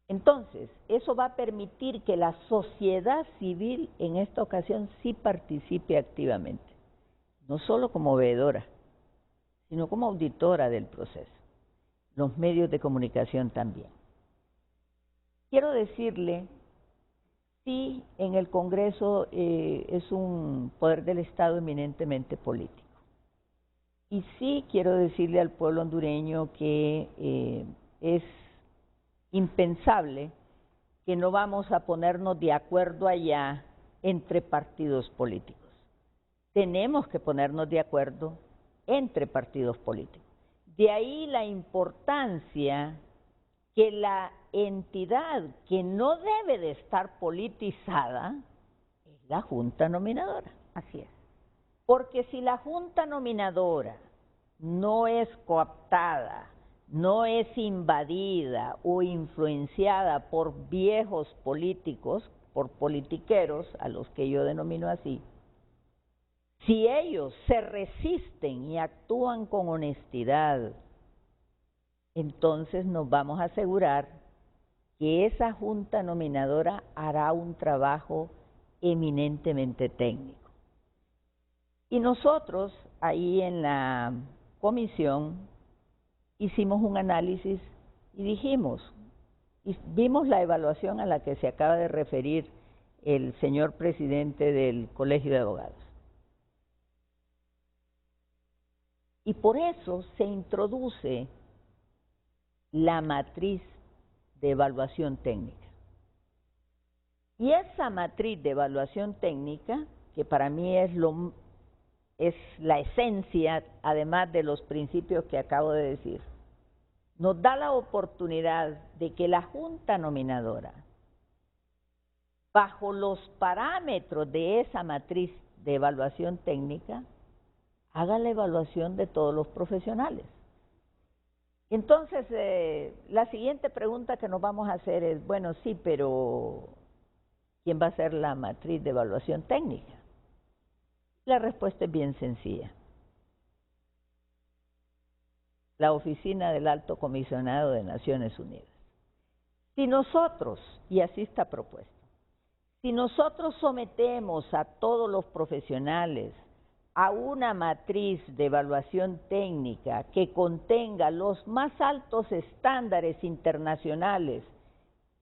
Entonces, eso va a permitir que la sociedad civil en esta ocasión sí participe activamente, no solo como veedora, sino como auditora del proceso. Los medios de comunicación también. Quiero decirle, sí, en el Congreso es un poder del Estado eminentemente político. Y sí quiero decirle al pueblo hondureño que es impensable que no vamos a ponernos de acuerdo allá entre partidos políticos. Tenemos que ponernos de acuerdo entre partidos políticos. De ahí la importancia que la entidad que no debe de estar politizada es la Junta Nominadora. Así es. Porque si la Junta Nominadora no es cooptada, no es invadida o influenciada por viejos políticos, por politiqueros, a los que yo denomino así, si ellos se resisten y actúan con honestidad, entonces nos vamos a asegurar que esa Junta Nominadora hará un trabajo eminentemente técnico. Y nosotros, ahí en la comisión, hicimos un análisis y dijimos, y vimos la evaluación a la que se acaba de referir el señor presidente del Colegio de Abogados. Y por eso se introduce la matriz de evaluación técnica. Y esa matriz de evaluación técnica, que para mí es la esencia, además de los principios que acabo de decir, nos da la oportunidad de que la Junta Nominadora, bajo los parámetros de esa matriz de evaluación técnica, haga la evaluación de todos los profesionales. Entonces, la siguiente pregunta que nos vamos a hacer es, bueno, sí, pero ¿quién va a hacer la matriz de evaluación técnica? La respuesta es bien sencilla. La Oficina del Alto Comisionado de Naciones Unidas. Si nosotros, y así está propuesto, si nosotros sometemos a todos los profesionales a una matriz de evaluación técnica que contenga los más altos estándares internacionales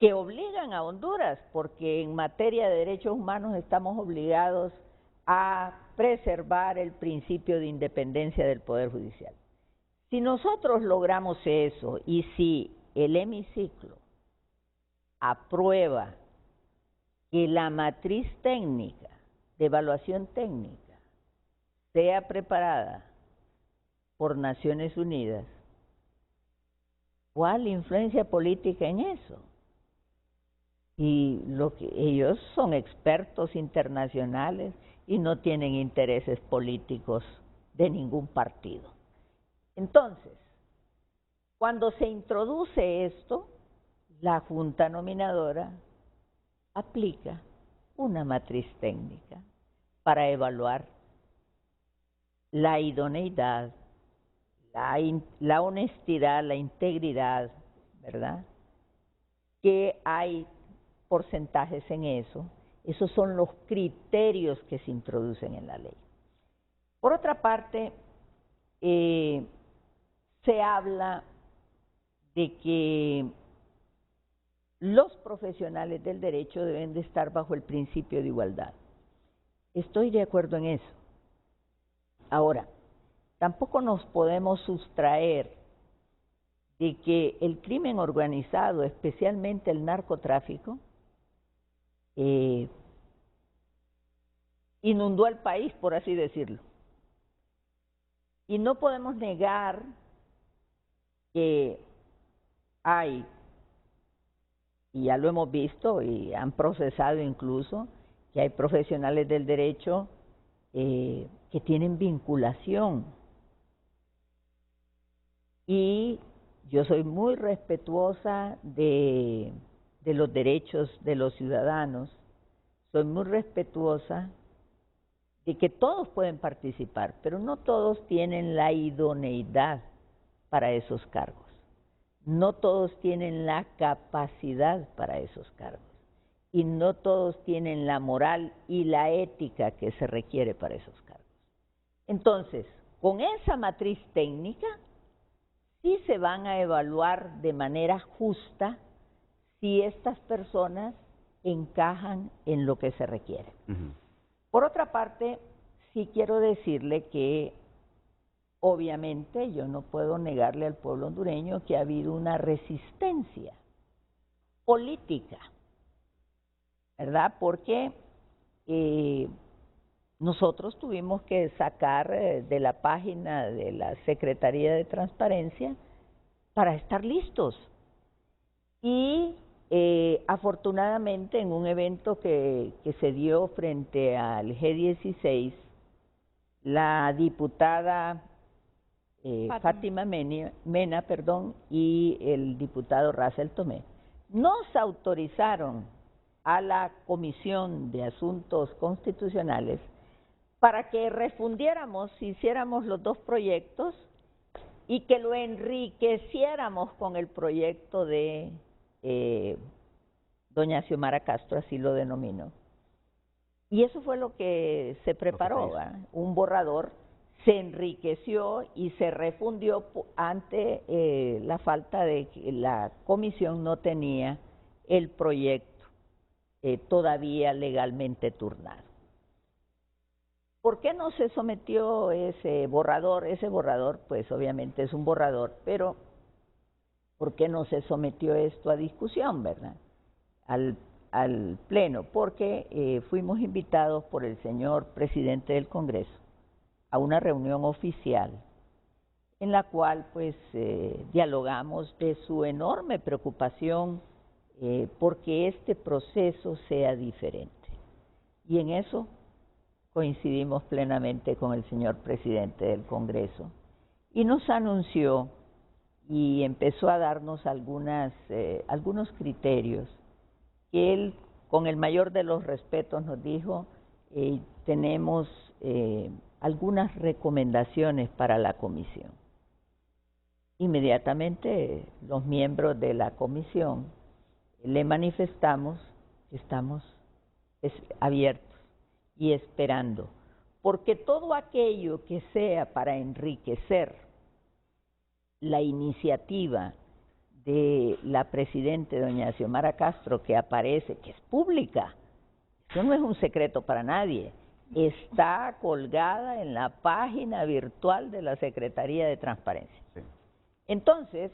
que obligan a Honduras, porque en materia de derechos humanos estamos obligados a preservar el principio de independencia del Poder Judicial. Si nosotros logramos eso y si el hemiciclo aprueba que la matriz técnica, de evaluación técnica, sea preparada por Naciones Unidas, ¿cuál influencia política en eso? Y ellos son expertos internacionales y no tienen intereses políticos de ningún partido. Entonces, cuando se introduce esto, la Junta Nominadora aplica una matriz técnica para evaluar la idoneidad, la honestidad, la integridad, ¿verdad? Que hay porcentajes en eso. Esos son los criterios que se introducen en la ley. Por otra parte, se habla de que los profesionales del derecho deben de estar bajo el principio de igualdad. Estoy de acuerdo en eso. Ahora, tampoco nos podemos sustraer de que el crimen organizado, especialmente el narcotráfico, inundó el país, por así decirlo. Y no podemos negar que hay, y ya lo hemos visto y han procesado incluso, que hay profesionales del derecho que tienen vinculación. Y yo soy muy respetuosa de los derechos de los ciudadanos, soy muy respetuosa de que todos pueden participar, pero no todos tienen la idoneidad para esos cargos, no todos tienen la capacidad para esos cargos y no todos tienen la moral y la ética que se requiere para esos cargos. Entonces, con esa matriz técnica, sí se van a evaluar de manera justa si estas personas encajan en lo que se requiere. Por otra parte, sí quiero decirle que obviamente yo no puedo negarle al pueblo hondureño que ha habido una resistencia política, ¿verdad? Porque nosotros tuvimos que sacar de la página de la Secretaría de Transparencia para estar listos. Y afortunadamente en un evento que se dio frente al G16, la diputada Fátima Mena, y el diputado Russell Tomé nos autorizaron a la Comisión de Asuntos Constitucionales para que refundiéramos, hiciéramos los dos proyectos y que lo enriqueciéramos con el proyecto de doña Xiomara Castro, así lo denominó. Y eso fue lo que se preparó, un borrador, se enriqueció y se refundió ante la falta de que la comisión no tenía el proyecto todavía legalmente turnado. ¿Por qué no se sometió ese borrador? Ese borrador, pues obviamente es un borrador, pero ¿por qué no se sometió esto a discusión, verdad? Al Pleno, porque fuimos invitados por el señor presidente del Congreso a una reunión oficial en la cual pues dialogamos de su enorme preocupación porque este proceso sea diferente. Y en eso coincidimos plenamente con el señor presidente del Congreso y nos anunció y empezó a darnos algunos criterios que él, con el mayor de los respetos, nos dijo, tenemos algunas recomendaciones para la comisión. Inmediatamente los miembros de la comisión le manifestamos que estamos abiertos y esperando, porque todo aquello que sea para enriquecer la iniciativa de la presidenta doña Xiomara Castro, que aparece, que es pública, eso no es un secreto para nadie, está colgada en la página virtual de la Secretaría de Transparencia. Sí. Entonces,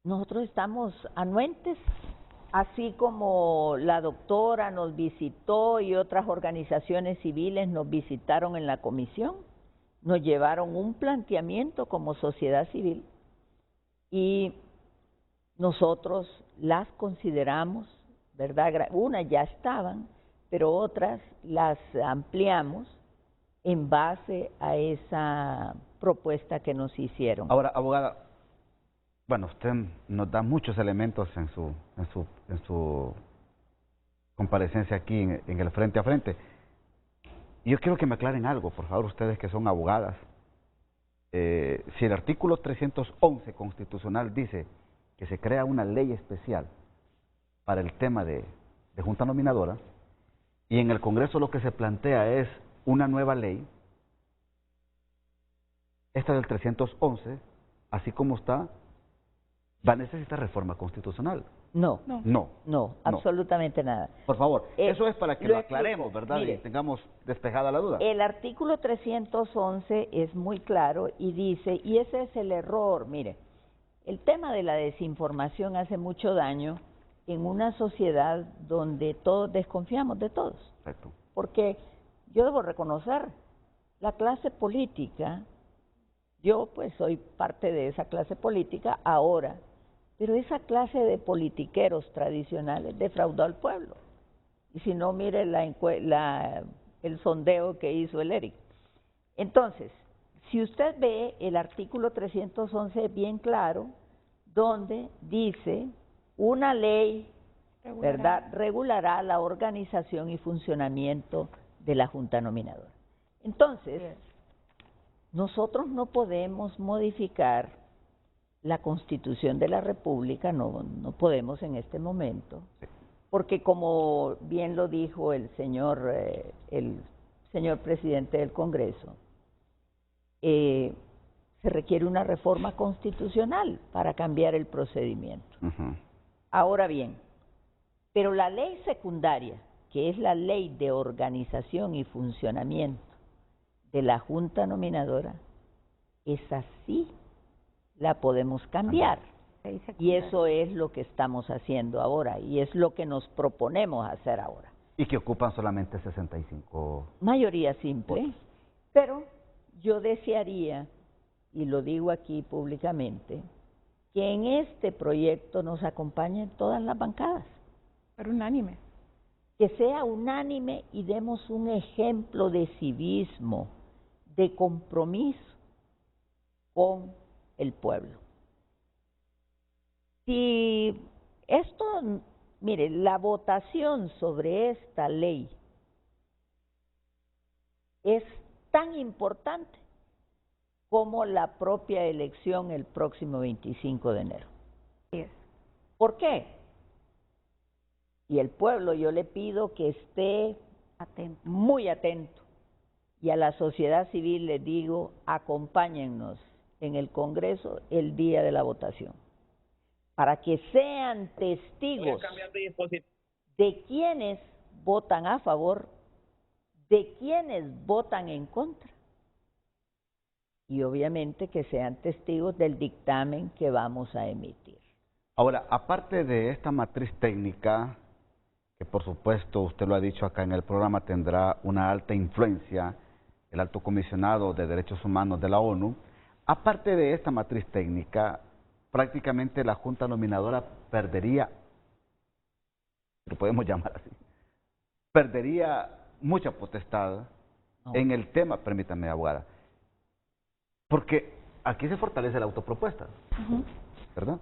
nosotros estamos anuentes, así como la doctora nos visitó y otras organizaciones civiles nos visitaron en la comisión, nos llevaron un planteamiento como sociedad civil y nosotros las consideramos, ¿verdad? Unas ya estaban, pero otras las ampliamos en base a esa propuesta que nos hicieron. Ahora, abogada, bueno, usted nos da muchos elementos en su comparecencia aquí en el frente a frente. Y yo quiero que me aclaren algo, por favor, ustedes que son abogadas. Si el artículo 311 constitucional dice que se crea una ley especial para el tema de junta nominadora, y en el Congreso lo que se plantea es una nueva ley, esta del 311, así como está, va a necesitar reforma constitucional. No, absolutamente nada. Por favor, eso es para que lo aclaremos, ¿verdad? Mire, y tengamos despejada la duda. El artículo 311 es muy claro y dice, y ese es el error, mire, el tema de la desinformación hace mucho daño en una sociedad donde todos desconfiamos de todos. Perfecto. Porque yo debo reconocer, la clase política, yo pues soy parte de esa clase política ahora, pero esa clase de politiqueros tradicionales defraudó al pueblo. Y si no, mire el sondeo que hizo el ERIC. Entonces, si usted ve el artículo 311 bien claro, donde dice una ley, ¿verdad?, regulará la organización y funcionamiento de la Junta Nominadora. Entonces, nosotros no podemos modificar la Constitución de la República, no podemos en este momento, porque como bien lo dijo el señor presidente del Congreso, se requiere una reforma constitucional para cambiar el procedimiento. Ahora bien, pero la ley secundaria, que es la ley de organización y funcionamiento de la Junta Nominadora, esa sí la podemos cambiar. Y eso es lo que estamos haciendo ahora y es lo que nos proponemos hacer ahora. Y que ocupan solamente 65 mayoría simple, pero yo desearía, y lo digo aquí públicamente, que en este proyecto nos acompañen todas las bancadas. Pero unánime. Que sea unánime y demos un ejemplo de civismo, de compromiso con el pueblo. Si esto, mire, la votación sobre esta ley es tan importante como la propia elección el próximo 25 de enero. ¿Por qué? Y el pueblo, yo le pido que esté muy atento. Y a la sociedad civil les digo, acompáñennos en el Congreso el día de la votación, para que sean testigos de quienes votan a favor, de quienes votan en contra, y obviamente que sean testigos del dictamen que vamos a emitir. Ahora, aparte de esta matriz técnica, que por supuesto usted lo ha dicho acá en el programa, tendrá una alta influencia el Alto Comisionado de Derechos Humanos de la ONU, aparte de esta matriz técnica, prácticamente la Junta Nominadora perdería, lo podemos llamar así, perdería mucha potestad en el tema, permítame, abogada, porque aquí se fortalece la autopropuesta, ¿verdad?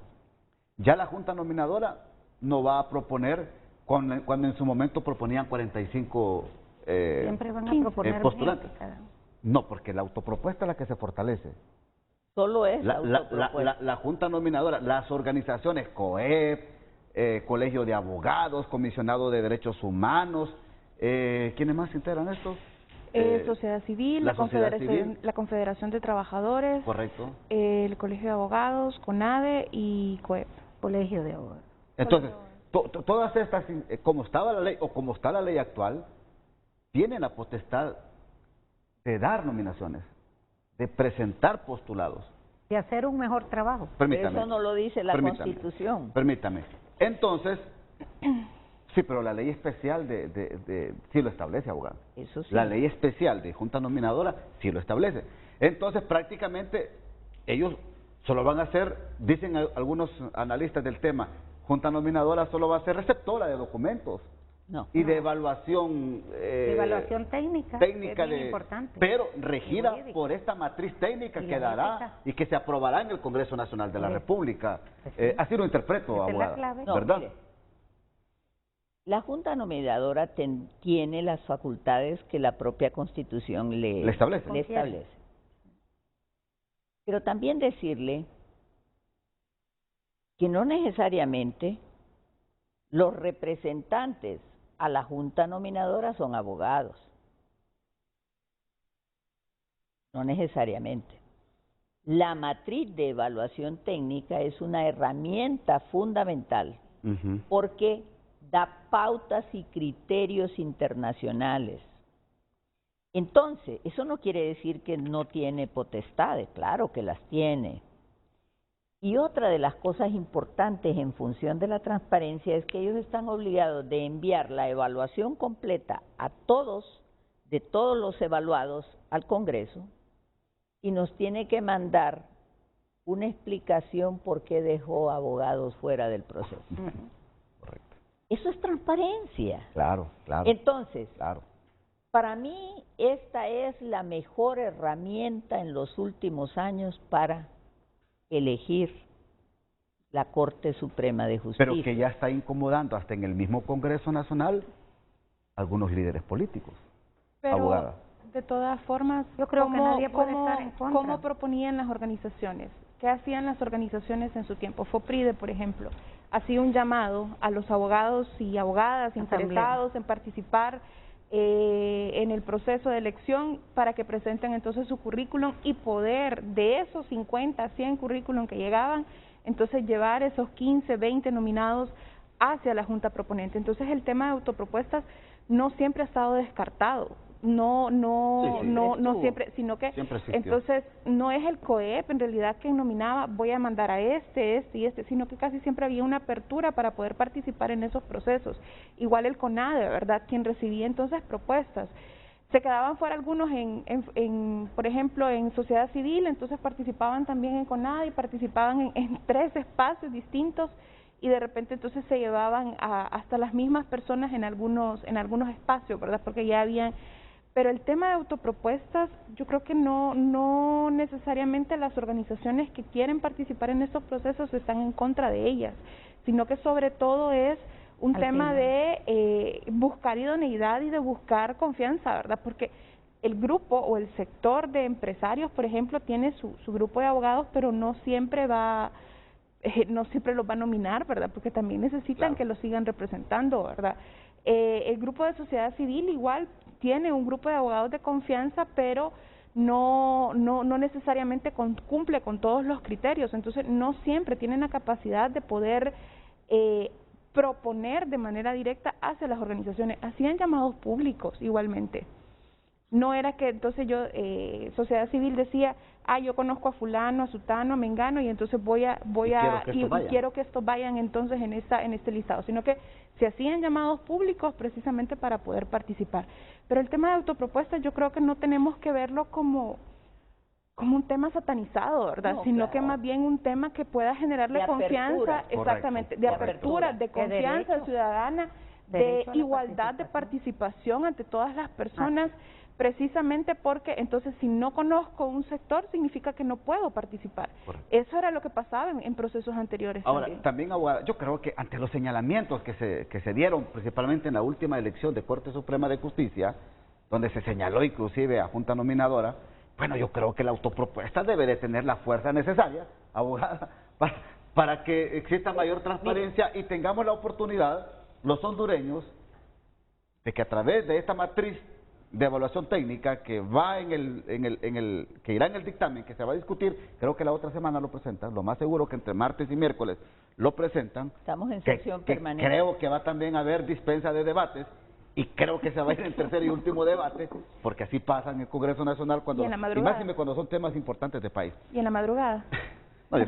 Ya la Junta Nominadora no va a proponer, cuando en su momento proponían 45 siempre van a proponer postulantes. No, porque la autopropuesta es la que se fortalece. Solo es la Junta Nominadora, las organizaciones COEP, Colegio de Abogados, Comisionado de Derechos Humanos, ¿quiénes más integran esto? Sociedad Civil, la Confederación de Trabajadores, correcto, el Colegio de Abogados, CONADE y COEP. Colegio de Abogados. Entonces, todas estas, como estaba la ley o como está la ley actual, tienen la potestad de dar nominaciones, de presentar postulados. De hacer un mejor trabajo. Permítame. Eso no lo dice la Constitución. Permítame. Entonces, sí, pero la ley especial sí lo establece, abogado. Eso sí. La ley especial de Junta Nominadora sí lo establece. Entonces, prácticamente, ellos solo van a ser, dicen algunos analistas del tema, Junta Nominadora solo va a ser receptora de documentos. No. Y de evaluación... evaluación técnica, es bien importante. Pero regida por esta matriz técnica que dará y que se aprobará en el Congreso Nacional de la República. Así lo interpreto, abogado, ¿verdad? Mire, la Junta Nominadora tiene las facultades que la propia Constitución le establece. Pero también decirle que no necesariamente los representantes a la Junta Nominadora son abogados. No necesariamente. La matriz de evaluación técnica es una herramienta fundamental porque da pautas y criterios internacionales. Entonces, eso no quiere decir que no tiene potestades, claro que las tiene. Y otra de las cosas importantes en función de la transparencia es que ellos están obligados de enviar la evaluación completa a de todos los evaluados al Congreso, y nos tiene que mandar una explicación por qué dejó abogados fuera del proceso. Correcto. Eso es transparencia. Claro, claro. Entonces, claro. Para mí esta es la mejor herramienta en los últimos años para elegir la Corte Suprema de Justicia. Pero que ya está incomodando hasta en el mismo Congreso Nacional algunos líderes políticos. Pero, abogada. De todas formas, yo creo que nadie puede estar en contra. ¿Cómo proponían las organizaciones? ¿Qué hacían las organizaciones en su tiempo? FOPRIDE, por ejemplo, hacía un llamado a los abogados y abogadas interesados en participar en el proceso de elección para que presenten entonces su currículum y poder de esos 50, 100 currículum que llegaban, entonces llevar esos 15, 20 nominados hacia la Junta Proponente. Entonces el tema de autopropuestas no siempre ha estado descartado. No siempre, sino que entonces no es el COEP en realidad quien nominaba, voy a mandar a este y este, sino que casi siempre había una apertura para poder participar en esos procesos. Igual el CONADE, ¿verdad?, quien recibía entonces propuestas. Se quedaban fuera algunos por ejemplo, en sociedad civil, entonces participaban también en CONADE y participaban en 3 espacios distintos, y de repente entonces se llevaban hasta las mismas personas en algunos espacios, ¿verdad?, porque ya habían... Pero el tema de autopropuestas, yo creo que no necesariamente las organizaciones que quieren participar en estos procesos están en contra de ellas, sino que sobre todo es un tema de buscar idoneidad y de buscar confianza, ¿verdad? Porque el grupo o el sector de empresarios, por ejemplo, tiene su grupo de abogados, pero no siempre los va a nominar, ¿verdad? Porque también necesitan que los sigan representando, ¿verdad? El grupo de sociedad civil igual tiene un grupo de abogados de confianza, pero no necesariamente cumple con todos los criterios, entonces no siempre tienen la capacidad de poder proponer de manera directa hacia las organizaciones. Hacían llamados públicos igualmente. No era que entonces yo, sociedad civil decía, yo conozco a fulano, a sutano, a mengano, y entonces quiero que estos vayan entonces en este listado, sino que se hacían llamados públicos precisamente para poder participar. Pero el tema de autopropuestas yo creo que no tenemos que verlo como un tema satanizado, ¿verdad? Sino que más bien un tema que pueda generarle confianza, exactamente, de apertura, de confianza ciudadana, de igualdad de participación ante todas las personas, precisamente porque entonces si no conozco un sector significa que no puedo participar. Eso era lo que pasaba en procesos anteriores. Ahora, también abogada, yo creo que ante los señalamientos que se dieron principalmente en la última elección de Corte Suprema de Justicia, donde se señaló inclusive a Junta Nominadora, bueno, yo creo que la autopropuesta debe de tener la fuerza necesaria, abogada, para que exista mayor transparencia y tengamos la oportunidad, los hondureños, de que a través de esta matriz de evaluación técnica que va que irá en el dictamen que se va a discutir, creo que la otra semana lo presentan, lo más seguro que entre martes y miércoles lo presentan. Estamos en sesión permanente. Creo que va también a haber dispensa de debates y creo que se va a ir en tercer y último debate, porque así pasa en el Congreso Nacional cuando, y máxime cuando son temas importantes de país. ¿Y en la madrugada? No,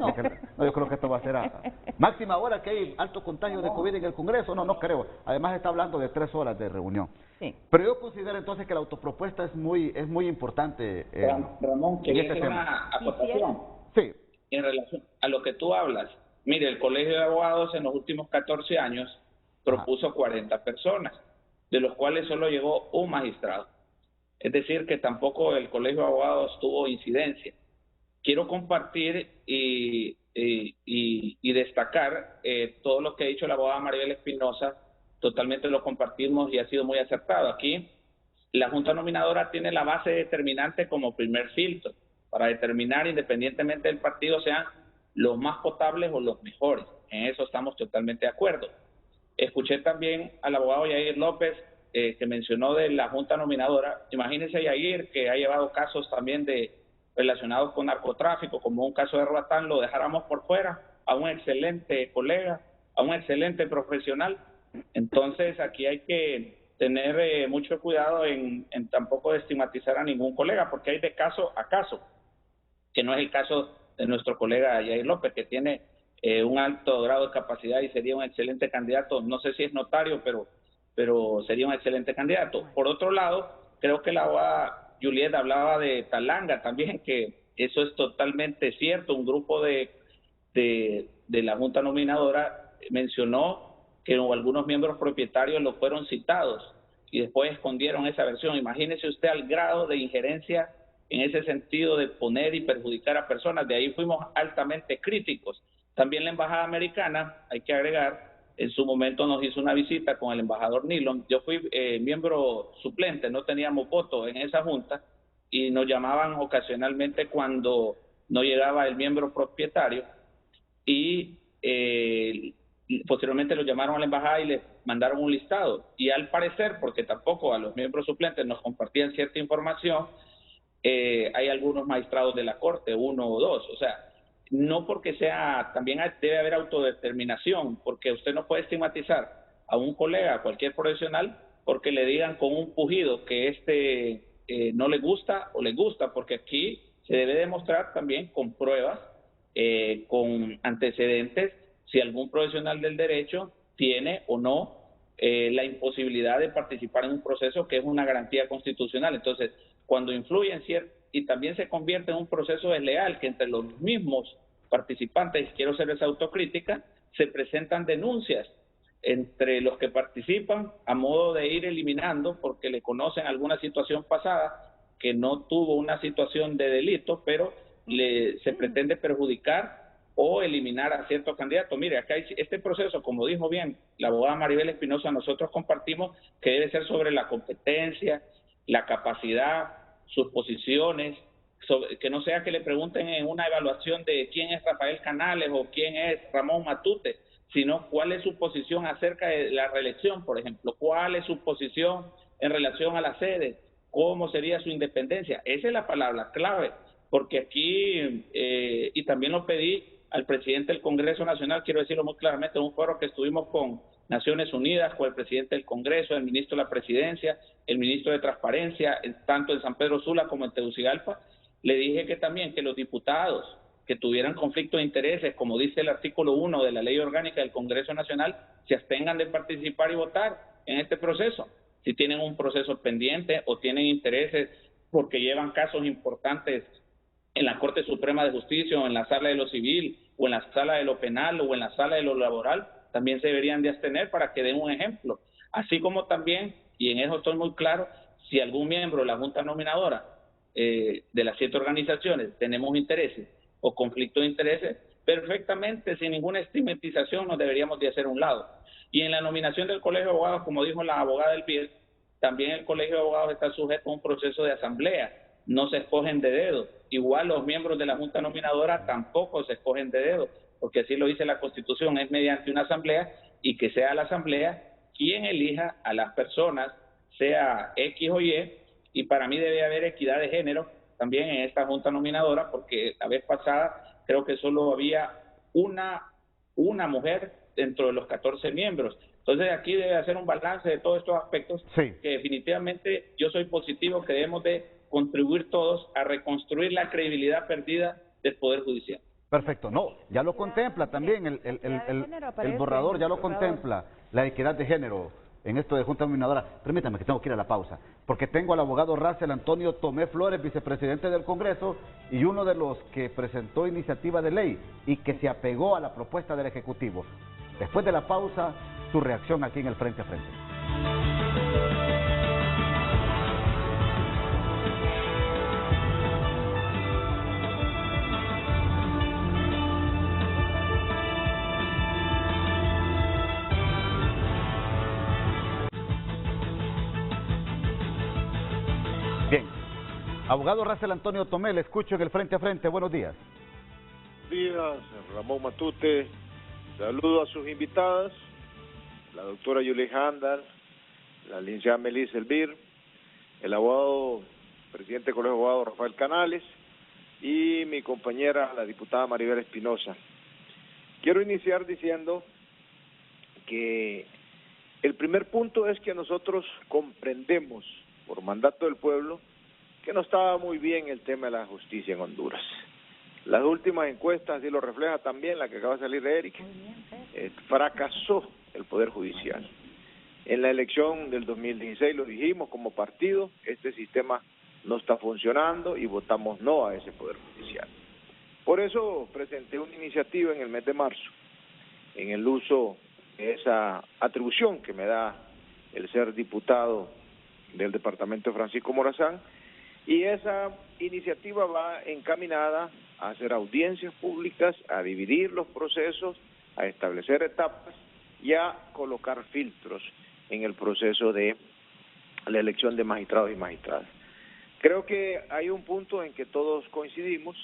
yo creo que esto va a ser a máxima hora que hay alto contagio de COVID en el Congreso, no creo. Además está hablando de 3 horas de reunión. Sí. Pero yo considero entonces que la autopropuesta es muy importante. Ramón, quería hacer una acotación. Sí. En relación a lo que tú hablas. Mire, el Colegio de Abogados en los últimos 14 años propuso 40 personas, de los cuales solo llegó un magistrado. Es decir, que tampoco el Colegio de Abogados tuvo incidencia. Quiero compartir y destacar todo lo que ha dicho la abogada Maribel Espinosa. Totalmente lo compartimos y ha sido muy acertado. Aquí la Junta Nominadora tiene la base determinante como primer filtro para determinar, independientemente del partido, sean los más potables o los mejores. En eso estamos totalmente de acuerdo. Escuché también al abogado Yair López que mencionó de la Junta Nominadora. Imagínense Yair, que ha llevado casos también relacionados con narcotráfico, como un caso de Roatán, lo dejáramos por fuera, a un excelente colega, a un excelente profesional. Entonces aquí hay que tener mucho cuidado en tampoco estigmatizar a ningún colega, porque hay de caso a caso, que no es el caso de nuestro colega Yair López, que tiene un alto grado de capacidad y sería un excelente candidato. No sé si es notario, pero sería un excelente candidato. Por otro lado, creo que la abogada Juliet hablaba de Talanga también, que eso es totalmente cierto. Un grupo de la Junta Nominadora mencionó que algunos miembros propietarios lo fueron citados y después escondieron esa versión. Imagínese usted al grado de injerencia en ese sentido de poner y perjudicar a personas. De ahí fuimos altamente críticos. También la Embajada Americana, hay que agregar, en su momento nos hizo una visita con el embajador Nilon. Yo fui miembro suplente, no teníamos voto en esa junta y nos llamaban ocasionalmente cuando no llegaba el miembro propietario y posteriormente lo llamaron a la embajada y les mandaron un listado. Y al parecer, porque tampoco a los miembros suplentes nos compartían cierta información, hay algunos magistrados de la Corte, 1 o 2, o sea, no porque sea, también debe haber autodeterminación, porque usted no puede estigmatizar a un colega, a cualquier profesional, porque le digan con un pujido que no le gusta o le gusta, porque aquí se debe demostrar también con pruebas, con antecedentes, si algún profesional del derecho tiene o no la imposibilidad de participar en un proceso que es una garantía constitucional. Entonces, cuando influyen y también se convierte en un proceso desleal, que entre los mismos participantes, quiero hacer esa autocrítica, se presentan denuncias entre los que participan a modo de ir eliminando, porque le conocen alguna situación pasada que no tuvo una situación de delito, pero se pretende perjudicar o eliminar a ciertos candidatos. Mire, acá hay este proceso, como dijo bien la abogada Maribel Espinosa, nosotros compartimos que debe ser sobre la competencia, la capacidad, sus posiciones, que no sea que le pregunten en una evaluación de quién es Rafael Canales o quién es Ramón Matute, sino cuál es su posición acerca de la reelección, por ejemplo, cuál es su posición en relación a la sede, cómo sería su independencia. Esa es la palabra clave, porque aquí, y también lo pedí al presidente del Congreso Nacional, quiero decirlo muy claramente, en un foro que estuvimos con Naciones Unidas, con el presidente del Congreso, el ministro de la Presidencia, el ministro de Transparencia, tanto en San Pedro Sula como en Tegucigalpa, le dije que también que los diputados que tuvieran conflicto de intereses, como dice el artículo 1 de la Ley Orgánica del Congreso Nacional, se abstengan de participar y votar en este proceso. Si tienen un proceso pendiente o tienen intereses porque llevan casos importantes en la Corte Suprema de Justicia o en la Sala de lo Civil o en la Sala de lo Penal o en la Sala de lo Laboral, también se deberían de abstener para que den un ejemplo. Así como también, y en eso estoy muy claro, si algún miembro de la Junta Nominadora de las 7 organizaciones tenemos intereses o conflicto de intereses, perfectamente, sin ninguna estigmatización, nos deberíamos de hacer a un lado. Y en la nominación del Colegio de Abogados, como dijo la abogada del BIES, también el Colegio de Abogados está sujeto a un proceso de asamblea, no se escogen de dedo. Igual los miembros de la Junta Nominadora tampoco se escogen de dedo, porque así lo dice la Constitución, es mediante una asamblea, y que sea la asamblea quien elija a las personas, sea X o Y, y para mí debe haber equidad de género también en esta junta nominadora, porque la vez pasada creo que solo había una mujer dentro de los 14 miembros. Entonces aquí debe hacer un balance de todos estos aspectos, Sí. que definitivamente yo soy positivo, que debemos de contribuir todos a reconstruir la credibilidad perdida del Poder Judicial. Perfecto, no, ya lo contempla también, el borrador ya lo contempla, la equidad de género en esto de Junta Nominadora. Permítame que tengo que ir a la pausa, porque tengo al abogado Russell Antonio Tomé Flores, vicepresidente del Congreso, y uno de los que presentó iniciativa de ley y que se apegó a la propuesta del Ejecutivo. Después de la pausa, su reacción aquí en el Frente a Frente. Bien, abogado Russell Antonio Tomé, le escucho en el Frente a Frente. Buenos días. Buenos días, Ramón Matute. Saludo a sus invitadas, la doctora Yuli Handal, la licenciada Melissa Elvir, el abogado, presidente del Colegio de Abogados Rafael Canales y mi compañera, la diputada Maribel Espinosa. Quiero iniciar diciendo que el primer punto es que nosotros comprendemos, por mandato del pueblo, que no estaba muy bien el tema de la justicia en Honduras. Las últimas encuestas así lo refleja también, la que acaba de salir de Eric. Fracasó el Poder Judicial. En la elección del 2016 lo dijimos como partido, este sistema no está funcionando y votamos no a ese Poder Judicial. Por eso presenté una iniciativa en el mes de marzo, en el uso de esa atribución que me da el ser diputado del departamento de Francisco Morazán, y esa iniciativa va encaminada a hacer audiencias públicas, a dividir los procesos, a establecer etapas y a colocar filtros en el proceso de la elección de magistrados y magistradas. Creo que hay un punto en que todos coincidimos,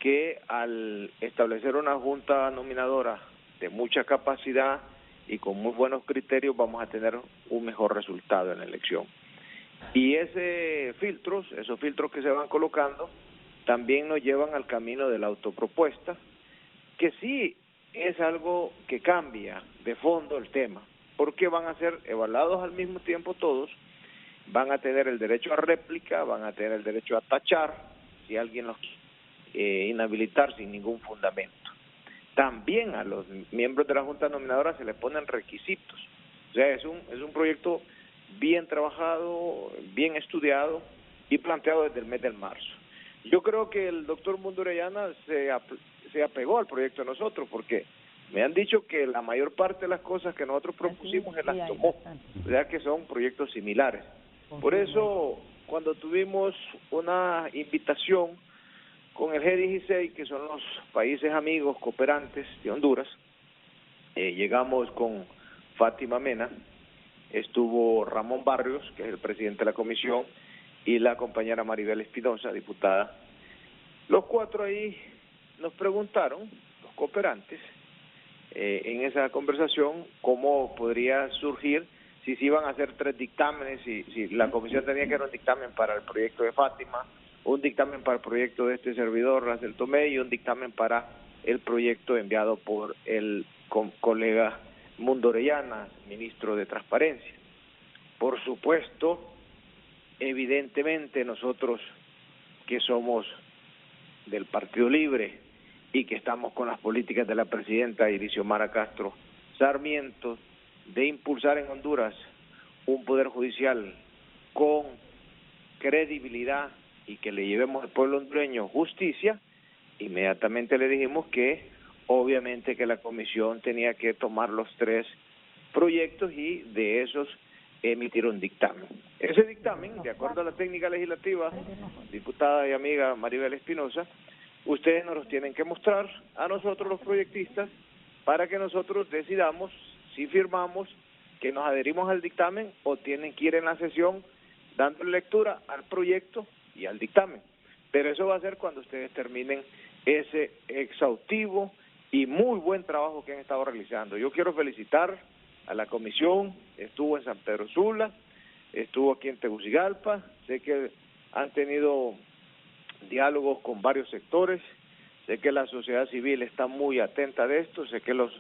que al establecer una junta nominadora de mucha capacidad y con muy buenos criterios vamos a tener un mejor resultado en la elección. Y esos filtros que se van colocando también nos llevan al camino de la autopropuesta, que sí es algo que cambia de fondo el tema, porque van a ser evaluados al mismo tiempo todos, van a tener el derecho a réplica, van a tener el derecho a tachar si alguien los inhabilitar sin ningún fundamento. También a los miembros de la Junta Nominadora se les ponen requisitos. O sea, es un proyecto bien trabajado, bien estudiado y planteado desde el mes de marzo. Yo creo que el doctor Mundo Orellana se apegó al proyecto de nosotros, porque me han dicho que la mayor parte de las cosas que nosotros propusimos él las tomó, o sea que son proyectos similares. Por eso, cuando tuvimos una invitación con el G16, que son los países amigos cooperantes de Honduras, llegamos con Fátima Mena, estuvo Ramón Barrios, que es el presidente de la comisión, y la compañera Maribel Espinosa, diputada. Los cuatro ahí nos preguntaron, los cooperantes, en esa conversación, cómo podría surgir, si se iban a hacer 3 dictámenes, si la comisión tenía que hacer un dictamen para el proyecto de Fátima, un dictamen para el proyecto de este servidor, Russell Tomé, y un dictamen para el proyecto enviado por el colega Mundo Orellana, ministro de Transparencia. Por supuesto, evidentemente nosotros que somos del Partido Libre y que estamos con las políticas de la presidenta Irixiomara Castro Sarmiento de impulsar en Honduras un poder judicial con credibilidad y que le llevemos al pueblo hondureño justicia, inmediatamente le dijimos que obviamente que la comisión tenía que tomar los 3 proyectos y de esos emitir un dictamen. Ese dictamen, de acuerdo a la técnica legislativa, diputada y amiga Maribel Espinosa, ustedes nos los tienen que mostrar a nosotros los proyectistas para que nosotros decidamos si firmamos que nos adherimos al dictamen o tienen que ir en la sesión dándole lectura al proyecto y al dictamen. Pero eso va a ser cuando ustedes terminen ese exhaustivo y muy buen trabajo que han estado realizando. Yo quiero felicitar a la comisión, estuvo en San Pedro Sula, estuvo aquí en Tegucigalpa, sé que han tenido diálogos con varios sectores, sé que la sociedad civil está muy atenta de esto, sé que los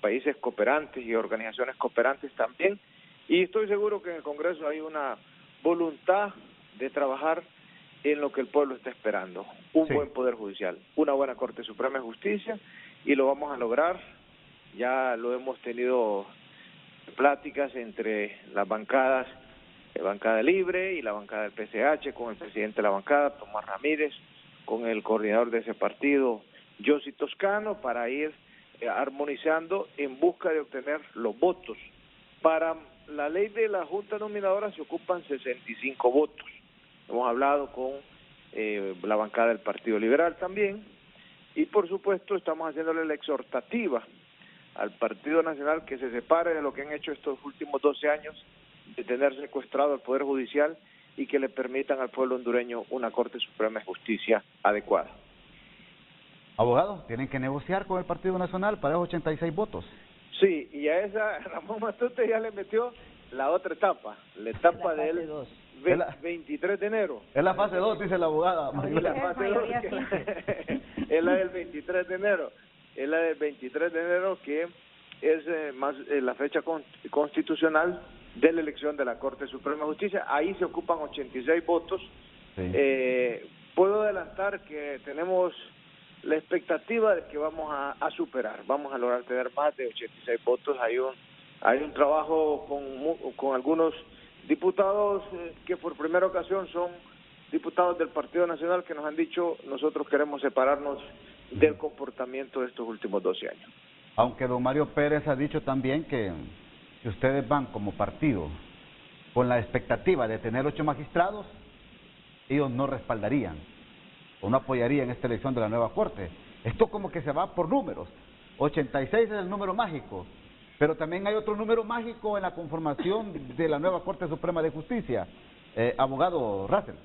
países cooperantes y organizaciones cooperantes también, y estoy seguro que en el Congreso hay una voluntad de trabajar en lo que el pueblo está esperando, un buen Poder Judicial, una buena Corte Suprema de Justicia, y lo vamos a lograr. Ya lo hemos tenido pláticas entre las bancadas, la bancada libre y la bancada del PCH, con el presidente de la bancada, Tomás Ramírez, con el coordinador de ese partido, Yossi Toscano, para ir armonizando en busca de obtener los votos. Para la ley de la Junta Nominadora se ocupan 65 votos. Hemos hablado con la bancada del Partido Liberal también, y por supuesto estamos haciéndole la exhortativa al Partido Nacional que se separe de lo que han hecho estos últimos 12 años, de tener secuestrado el Poder Judicial, y que le permitan al pueblo hondureño una Corte Suprema de Justicia adecuada. Abogado, tienen que negociar con el Partido Nacional para esos 86 votos. Sí, y a esa Ramón Matute ya le metió la otra etapa, la etapa del 23 de enero. Es la fase 2, dice la abogada. Es la fase 2, es la del 23 de enero. Es la del 23 de enero, que es la fecha constitucional de la elección de la Corte Suprema de Justicia. Ahí se ocupan 86 votos. Sí. Puedo adelantar que tenemos la expectativa de que vamos a superar, vamos a lograr tener más de 86 votos. Hay un trabajo con algunos diputados que por primera ocasión son diputados del Partido Nacional, que nos han dicho: nosotros queremos separarnos del comportamiento de estos últimos 12 años. Aunque don Mario Pérez ha dicho también que si ustedes van como partido con la expectativa de tener 8 magistrados, ellos no respaldarían o no apoyarían esta elección de la nueva Corte. Esto como que se va por números. 86 es el número mágico, pero también hay otro número mágico en la conformación de la nueva Corte Suprema de Justicia. Abogado Russell.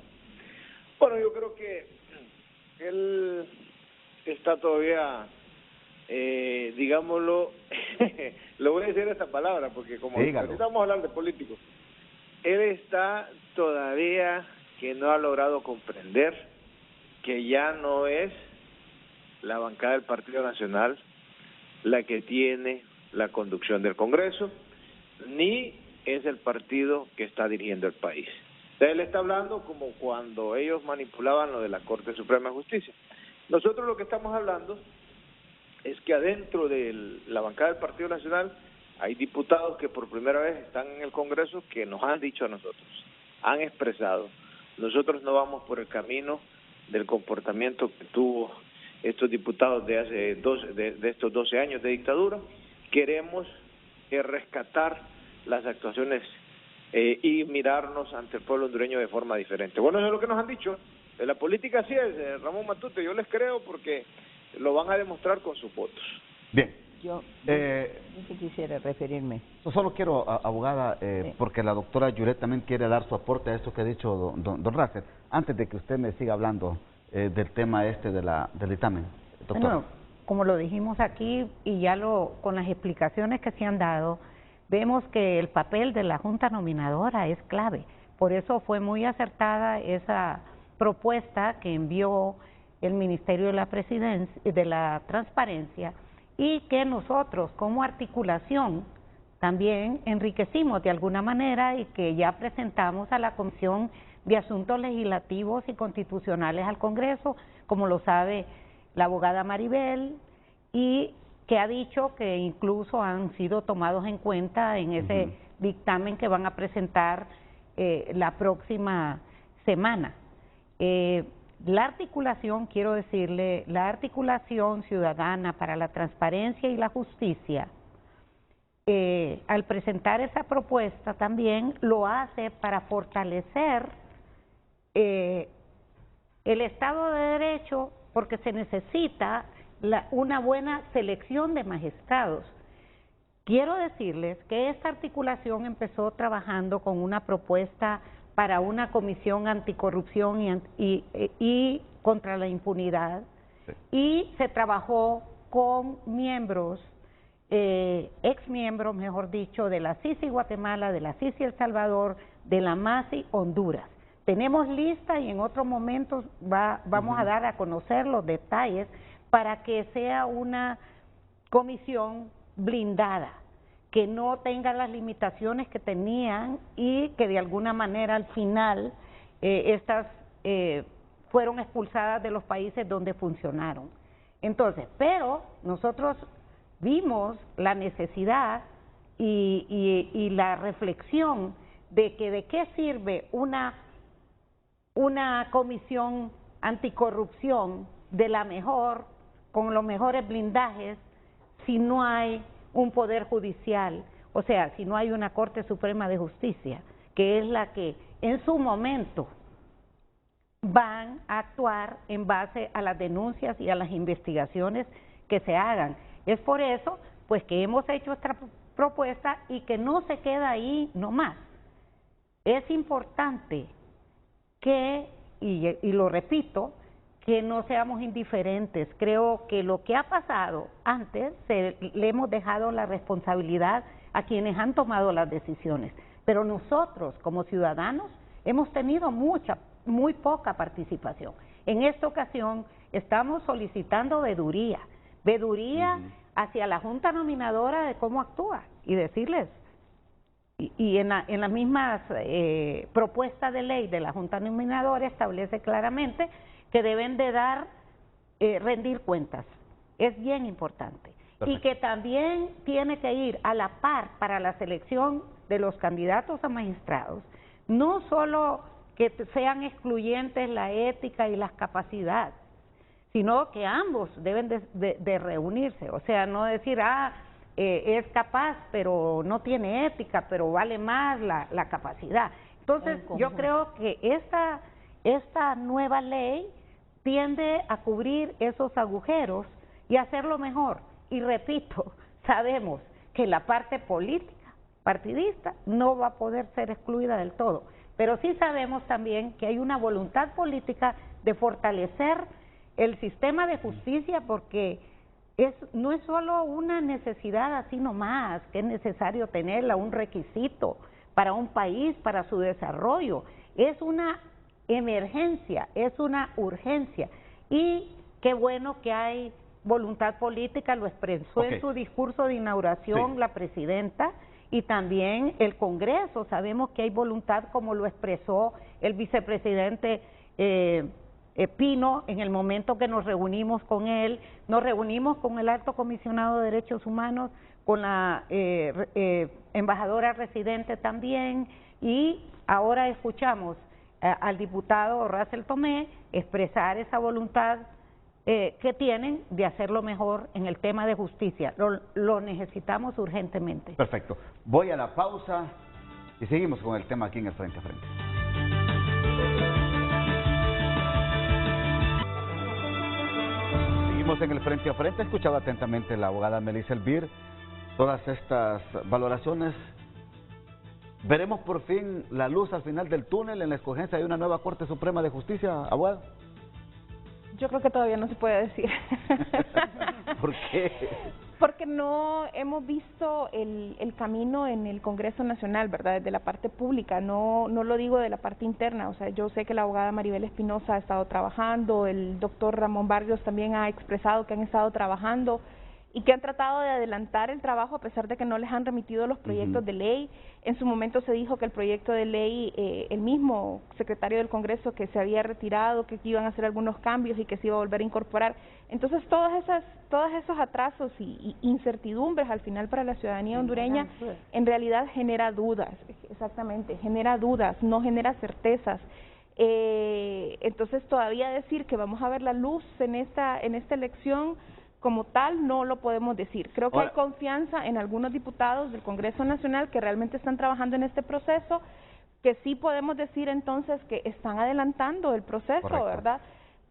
Bueno, yo creo que él está todavía, digámoslo, le voy a decir esta palabra porque como necesitamos hablar de políticos, él está todavía que no ha logrado comprender que ya no es la bancada del Partido Nacional la que tiene la conducción del Congreso, ni es el partido que está dirigiendo el país. Él está hablando como cuando ellos manipulaban lo de la Corte Suprema de Justicia. Nosotros lo que estamos hablando es que adentro de la bancada del Partido Nacional hay diputados que por primera vez están en el Congreso que nos han dicho a nosotros, han expresado: nosotros no vamos por el camino del comportamiento que tuvo estos diputados de hace de estos 12 años de dictadura, queremos rescatar las actuaciones y mirarnos ante el pueblo hondureño de forma diferente. Bueno, eso es lo que nos han dicho. La política así es, Ramón Matute, yo les creo porque lo van a demostrar con sus votos. Bien. Yo quisiera referirme. Yo solo quiero, abogada, porque la doctora Yuret también quiere dar su aporte a esto que ha dicho don Russell, antes de que usted me siga hablando del tema del dictamen. Doctora. Bueno, como lo dijimos aquí y ya con las explicaciones que se han dado, vemos que el papel de la Junta Nominadora es clave. Por eso fue muy acertada esa propuesta que envió el Ministerio de la Presidencia, de la Transparencia, y que nosotros como articulación también enriquecimos de alguna manera y que ya presentamos a la Comisión de Asuntos Legislativos y Constitucionales al Congreso, como lo sabe la abogada Maribel, y que ha dicho que incluso han sido tomados en cuenta en ese dictamen que van a presentar la próxima semana. La articulación, quiero decirle, la articulación ciudadana para la transparencia y la justicia, al presentar esa propuesta también lo hace para fortalecer el Estado de Derecho, porque se necesita una buena selección de magistrados. Quiero decirles que esta articulación empezó trabajando con una propuesta para una comisión anticorrupción y contra la impunidad, y se trabajó con miembros ex miembros, mejor dicho, de la CICI Guatemala, de la CICI El Salvador, de la MASI Honduras. Tenemos lista y en otro momento vamos a dar a conocer los detalles para que sea una comisión blindada, que no tenga las limitaciones que tenían y que de alguna manera al final estas fueron expulsadas de los países donde funcionaron. Entonces, pero nosotros vimos la necesidad y la reflexión de que de qué sirve una comisión anticorrupción de la mejor, con los mejores blindajes, si no hay un poder judicial, o sea, si no hay una Corte Suprema de Justicia, que es la que en su momento van a actuar en base a las denuncias y a las investigaciones que se hagan. Es por eso, pues, que hemos hecho esta propuesta y que no se queda ahí nomás. Es importante que, y lo repito, que no seamos indiferentes. Creo que lo que ha pasado antes, le hemos dejado la responsabilidad a quienes han tomado las decisiones, pero nosotros como ciudadanos hemos tenido muy poca participación. En esta ocasión estamos solicitando veeduría hacia la Junta Nominadora de cómo actúa y decirles, y en las mismas propuestas de ley de la Junta Nominadora establece claramente que deben de rendir cuentas. Es bien importante. Perfecto. Y que también tiene que ir a la par para la selección de los candidatos a magistrados, no solo que sean excluyentes la ética y las capacidades, sino que ambos deben de reunirse, o sea, no decir, es capaz, pero no tiene ética, pero vale más la capacidad. Entonces, yo creo que esta nueva ley tiende a cubrir esos agujeros y hacerlo mejor. Y repito, sabemos que la parte política, partidista, no va a poder ser excluida del todo, pero sí sabemos también que hay una voluntad política de fortalecer el sistema de justicia, porque no es solo una necesidad así nomás, que es necesario tenerla, un requisito para un país, para su desarrollo, es una emergencia, es una urgencia, y qué bueno que hay voluntad política, lo expresó en su discurso de inauguración la presidenta, y también el Congreso, sabemos que hay voluntad, como lo expresó el vicepresidente Pino en el momento que nos reunimos con él, nos reunimos con el Alto Comisionado de Derechos Humanos, con la embajadora residente también, y ahora escuchamos al diputado Russell Tomé expresar esa voluntad que tienen de hacerlo mejor en el tema de justicia. Lo necesitamos urgentemente. Perfecto. Voy a la pausa y seguimos con el tema aquí en el Frente a Frente. Seguimos en el Frente a Frente. Escuchaba atentamente la abogada Melissa Elvir todas estas valoraciones. ¿Veremos por fin la luz al final del túnel en la escogencia de una nueva Corte Suprema de Justicia, abogada? Yo creo que todavía no se puede decir. ¿Por qué? Porque no hemos visto el camino en el Congreso Nacional, ¿verdad? Desde la parte pública, no lo digo de la parte interna. O sea, yo sé que la abogada Maribel Espinosa ha estado trabajando, el doctor Ramón Barrios también ha expresado que han estado trabajando y que han tratado de adelantar el trabajo a pesar de que no les han remitido los proyectos de ley. En su momento se dijo que el proyecto de ley, el mismo secretario del Congreso, que se había retirado, que iban a hacer algunos cambios y que se iba a volver a incorporar. Entonces todos esos atrasos y incertidumbres al final para la ciudadanía hondureña en realidad genera dudas, exactamente, genera dudas, no genera certezas. Entonces todavía decir que vamos a ver la luz en esta elección como tal no lo podemos decir. Creo que hay confianza en algunos diputados del Congreso Nacional que realmente están trabajando en este proceso, que sí podemos decir entonces que están adelantando el proceso, ¿verdad?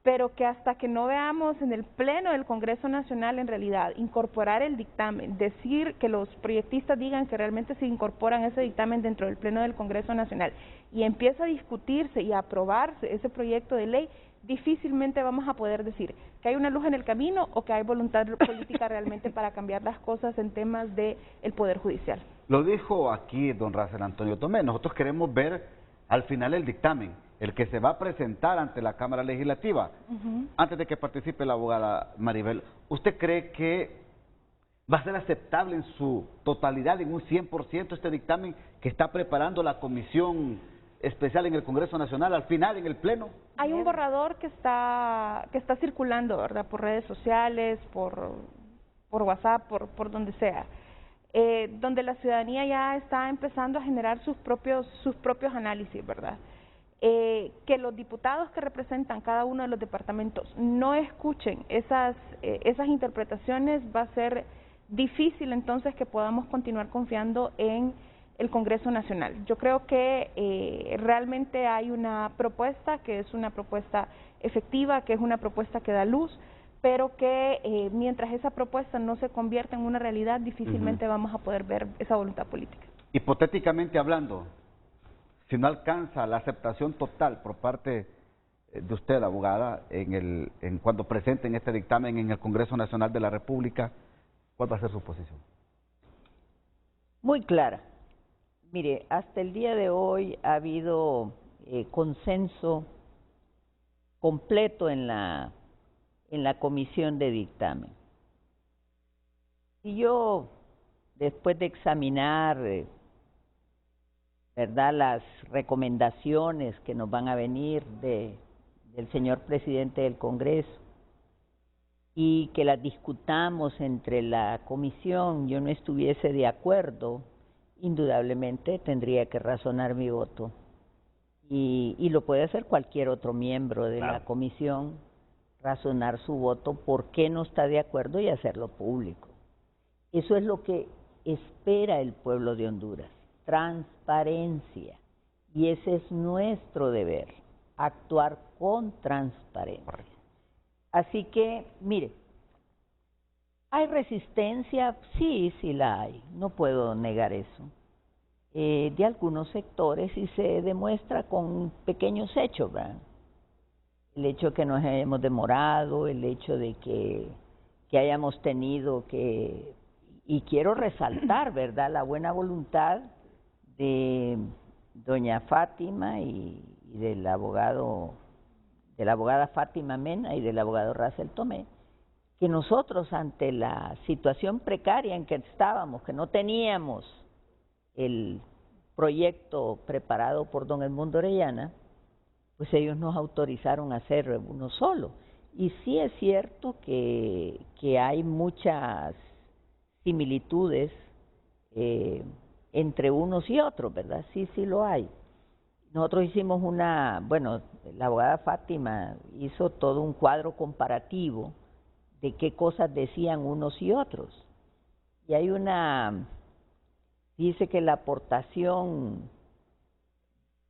pero que hasta que no veamos en el Pleno del Congreso Nacional en realidad incorporar el dictamen, decir que los proyectistas digan que realmente se incorporan ese dictamen dentro del Pleno del Congreso Nacional y empieza a discutirse y a aprobarse ese proyecto de ley, difícilmente vamos a poder decir que hay una luz en el camino o que hay voluntad política realmente para cambiar las cosas en temas del Poder Judicial. Lo dijo aquí don Rafael Antonio Tomé, nosotros queremos ver al final el dictamen, el que se va a presentar ante la Cámara Legislativa. Antes de que participe la abogada Maribel, ¿usted cree que va a ser aceptable en su totalidad, en un 100% este dictamen que está preparando la Comisión Especial en el Congreso Nacional, al final en el Pleno? Hay un borrador que está circulando, ¿verdad?, por redes sociales, por WhatsApp, por donde sea, donde la ciudadanía ya está empezando a generar sus propios análisis, ¿verdad? Que los diputados que representan cada uno de los departamentos no escuchen esas interpretaciones, va a ser difícil entonces que podamos continuar confiando en el Congreso Nacional. Yo creo que realmente hay una propuesta que es una propuesta efectiva, que es una propuesta que da luz, pero que mientras esa propuesta no se convierta en una realidad, difícilmente vamos a poder ver esa voluntad política. Hipotéticamente hablando, si no alcanza la aceptación total por parte de usted, la abogada, en cuando presenten este dictamen en el Congreso Nacional de la República, ¿cuál va a ser su posición? Muy clara. Mire, hasta el día de hoy ha habido consenso completo en la comisión de dictamen. Y yo, después de examinar ¿verdad?, las recomendaciones que nos van a venir del señor presidente del Congreso y que las discutamos entre la comisión, yo no estuviese de acuerdo, indudablemente tendría que razonar mi voto. Y lo puede hacer cualquier otro miembro de la comisión, razonar su voto, por qué no está de acuerdo y hacerlo público. Eso es lo que espera el pueblo de Honduras. Transparencia, y ese es nuestro deber, actuar con transparencia. Así que, mire, ¿hay resistencia? Sí, sí la hay, no puedo negar eso, de algunos sectores, y se demuestra con pequeños hechos, ¿verdad? El hecho que nos hemos demorado, el hecho de que hayamos tenido que, y quiero resaltar, ¿verdad?, la buena voluntad de doña Fátima y del abogado, de la abogada Fátima Mena y del abogado Rafael Tomé, que nosotros ante la situación precaria en que estábamos, que no teníamos el proyecto preparado por don Edmundo Orellana, pues ellos nos autorizaron a hacer uno solo. Y sí es cierto que hay muchas similitudes entre unos y otros, ¿verdad? Sí, sí lo hay. Nosotros hicimos bueno, la abogada Fátima hizo todo un cuadro comparativo de qué cosas decían unos y otros. Y hay dice que la aportación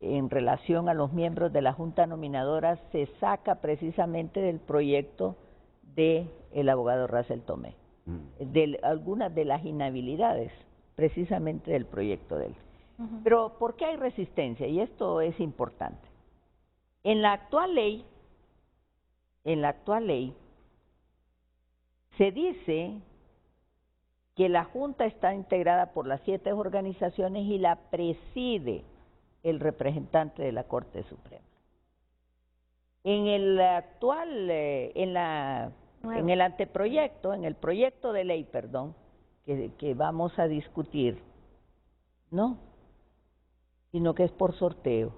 en relación a los miembros de la Junta Nominadora se saca precisamente del proyecto del abogado Rafael Tomé, de algunas de las inhabilidades, precisamente del proyecto de él. Pero ¿por qué hay resistencia? Y esto es importante. En la actual ley se dice que la Junta está integrada por las 7 organizaciones y la preside el representante de la Corte Suprema. En el actual, en el anteproyecto, en el proyecto de ley, perdón, que vamos a discutir, no, sino que es por sorteo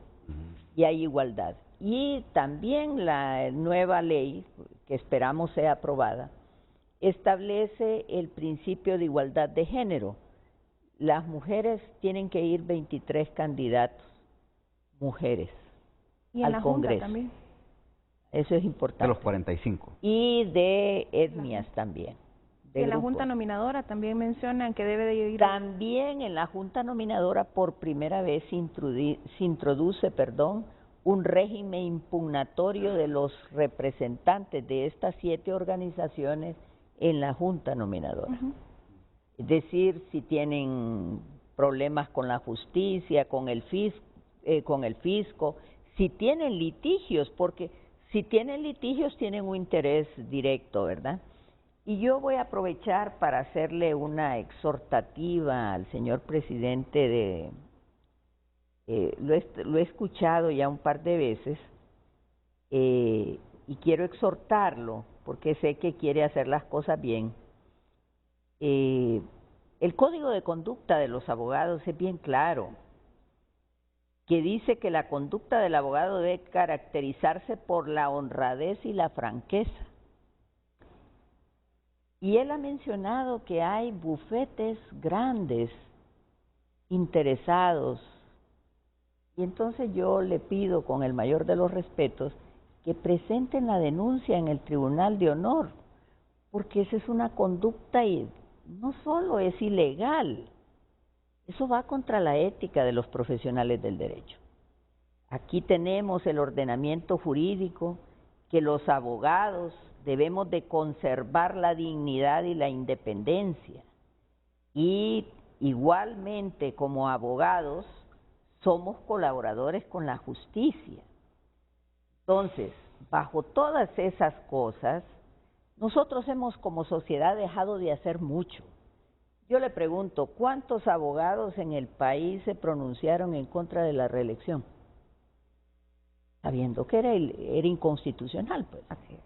y hay igualdad. Y también la nueva ley, que esperamos sea aprobada, establece el principio de igualdad de género. Las mujeres tienen que ir 23 candidatos, mujeres, y en al la Congreso. Junta también. Eso es importante. De los 45. Y de etnias también. Y en la Junta Nominadora también mencionan que debe de ir... También en la Junta Nominadora por primera vez se introduce, un régimen impugnatorio de los representantes de estas 7 organizaciones en la Junta Nominadora. Es decir, si tienen problemas con la justicia, con el fisco, si tienen litigios, porque si tienen litigios tienen un interés directo, ¿verdad? Y yo voy a aprovechar para hacerle una exhortativa al señor presidente lo he escuchado ya un par de veces y quiero exhortarlo porque sé que quiere hacer las cosas bien. El código de conducta de los abogados es bien claro, que dice que la conducta del abogado debe caracterizarse por la honradez y la franqueza. Y él ha mencionado que hay bufetes grandes interesados. Y entonces yo le pido con el mayor de los respetos que presenten la denuncia en el Tribunal de Honor, porque esa es una conducta y no solo es ilegal, eso va contra la ética de los profesionales del derecho. Aquí tenemos el ordenamiento jurídico, que los abogados debemos de conservar la dignidad y la independencia. Y igualmente como abogados somos colaboradores con la justicia. Entonces, bajo todas esas cosas, nosotros hemos como sociedad dejado de hacer mucho. Yo le pregunto, ¿cuántos abogados en el país se pronunciaron en contra de la reelección? Sabiendo que era inconstitucional, pues. Así es.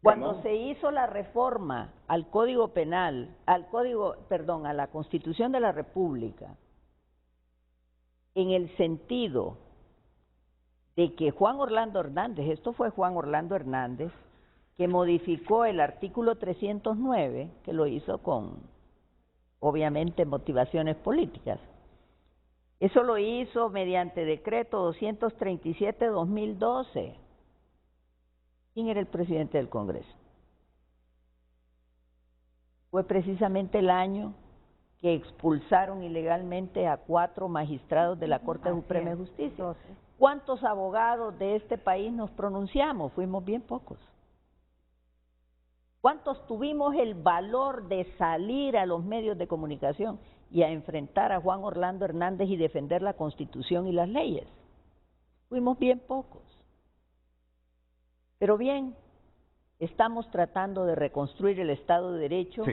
Cuando se hizo la reforma al Código Penal, a la Constitución de la República, en el sentido de que Juan Orlando Hernández, esto fue Juan Orlando Hernández, que modificó el artículo 309, que lo hizo con, obviamente, motivaciones políticas. Eso lo hizo mediante decreto 237-2012. ¿Quién era el presidente del Congreso? Fue precisamente el año que expulsaron ilegalmente a 4 magistrados de la Corte Suprema de Justicia. ¿Cuántos abogados de este país nos pronunciamos? Fuimos bien pocos. ¿Cuántos tuvimos el valor de salir a los medios de comunicación y a enfrentar a Juan Orlando Hernández y defender la Constitución y las leyes? Fuimos bien pocos. Pero bien, estamos tratando de reconstruir el Estado de Derecho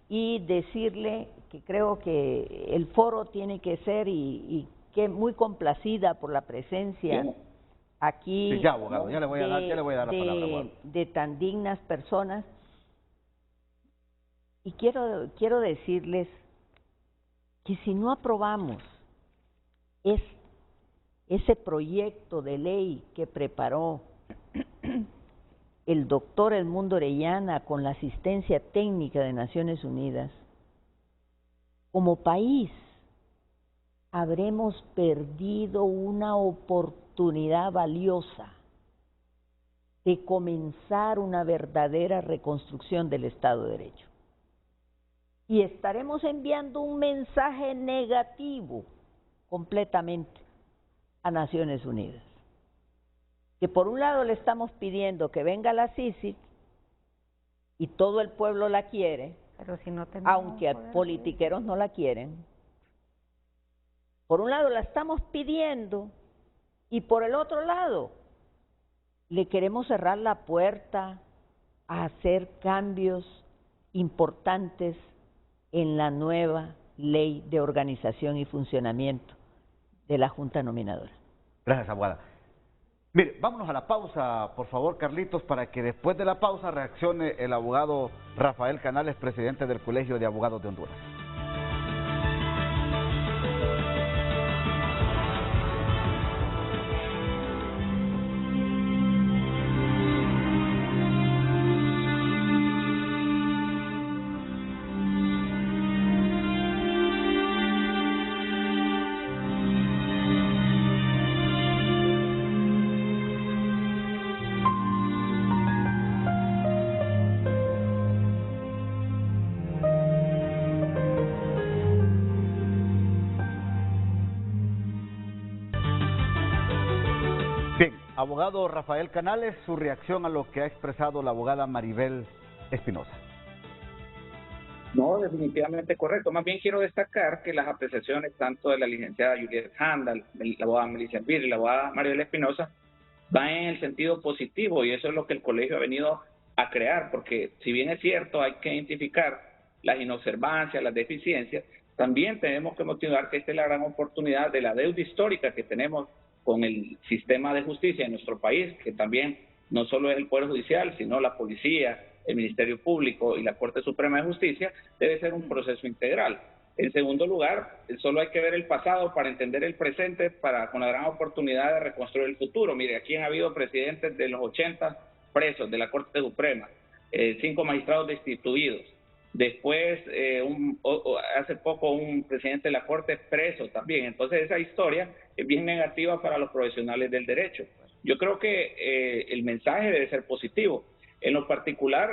y decirle que creo que el foro tiene que ser y que muy complacida por la presencia aquí abogado, ya le voy a dar la palabra, de tan dignas personas. Y quiero decirles que si no aprobamos ese proyecto de ley que preparó el doctor Edmundo Orellana con la asistencia técnica de Naciones Unidas, como país habremos perdido una oportunidad valiosa de comenzar una verdadera reconstrucción del Estado de Derecho. Y estaremos enviando un mensaje negativo completamente a Naciones Unidas. Que por un lado le estamos pidiendo que venga la CICIG y todo el pueblo la quiere, pero si no aunque politiqueros no la quieren. Por un lado la estamos pidiendo y por el otro lado le queremos cerrar la puerta a hacer cambios importantes en la nueva ley de organización y funcionamiento de la Junta Nominadora. Gracias, abogada. Mire, vámonos a la pausa, por favor, Carlitos, para que después de la pausa reaccione el abogado Rafael Canales, presidente del Colegio de Abogados de Honduras. Abogado Rafael Canales, su reacción a lo que ha expresado la abogada Maribel Espinosa. No, definitivamente correcto. Más bien quiero destacar que las apreciaciones tanto de la licenciada Juliet Handal, de la abogada Melissa Elvir y la abogada Maribel Espinosa van en el sentido positivo, y eso es lo que el colegio ha venido a crear, porque si bien es cierto hay que identificar las inobservancias, las deficiencias, también tenemos que motivar que esta es la gran oportunidad de la deuda histórica que tenemos con el sistema de justicia en nuestro país, que también no solo es el Poder Judicial, sino la policía, el Ministerio Público y la Corte Suprema de Justicia, debe ser un proceso integral. En segundo lugar, solo hay que ver el pasado para entender el presente, con la gran oportunidad de reconstruir el futuro. Mire, aquí han habido presidentes de los 80 presos de la Corte Suprema, 5 magistrados destituidos. Después, hace poco, un presidente de la Corte preso también. Entonces, esa historia es bien negativa para los profesionales del derecho. Yo creo que el mensaje debe ser positivo. En lo particular,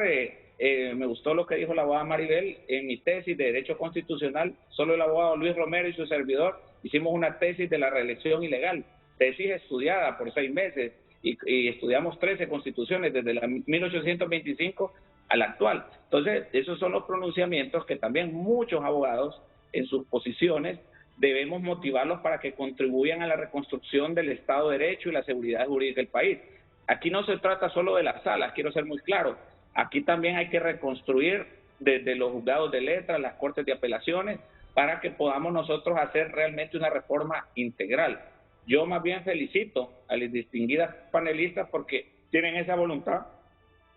me gustó lo que dijo la abogada Maribel. En mi tesis de Derecho Constitucional, solo el abogado Luis Romero y su servidor hicimos una tesis de la reelección ilegal, tesis estudiada por 6 meses, y estudiamos 13 constituciones desde la 1825 a la actual. Entonces, esos son los pronunciamientos que también muchos abogados en sus posiciones debemos motivarlos para que contribuyan a la reconstrucción del Estado de Derecho y la seguridad jurídica del país. Aquí no se trata solo de las salas, quiero ser muy claro. Aquí también hay que reconstruir desde los juzgados de letras, las cortes de apelaciones, para que podamos nosotros hacer realmente una reforma integral. Yo más bien felicito a las distinguidas panelistas porque tienen esa voluntad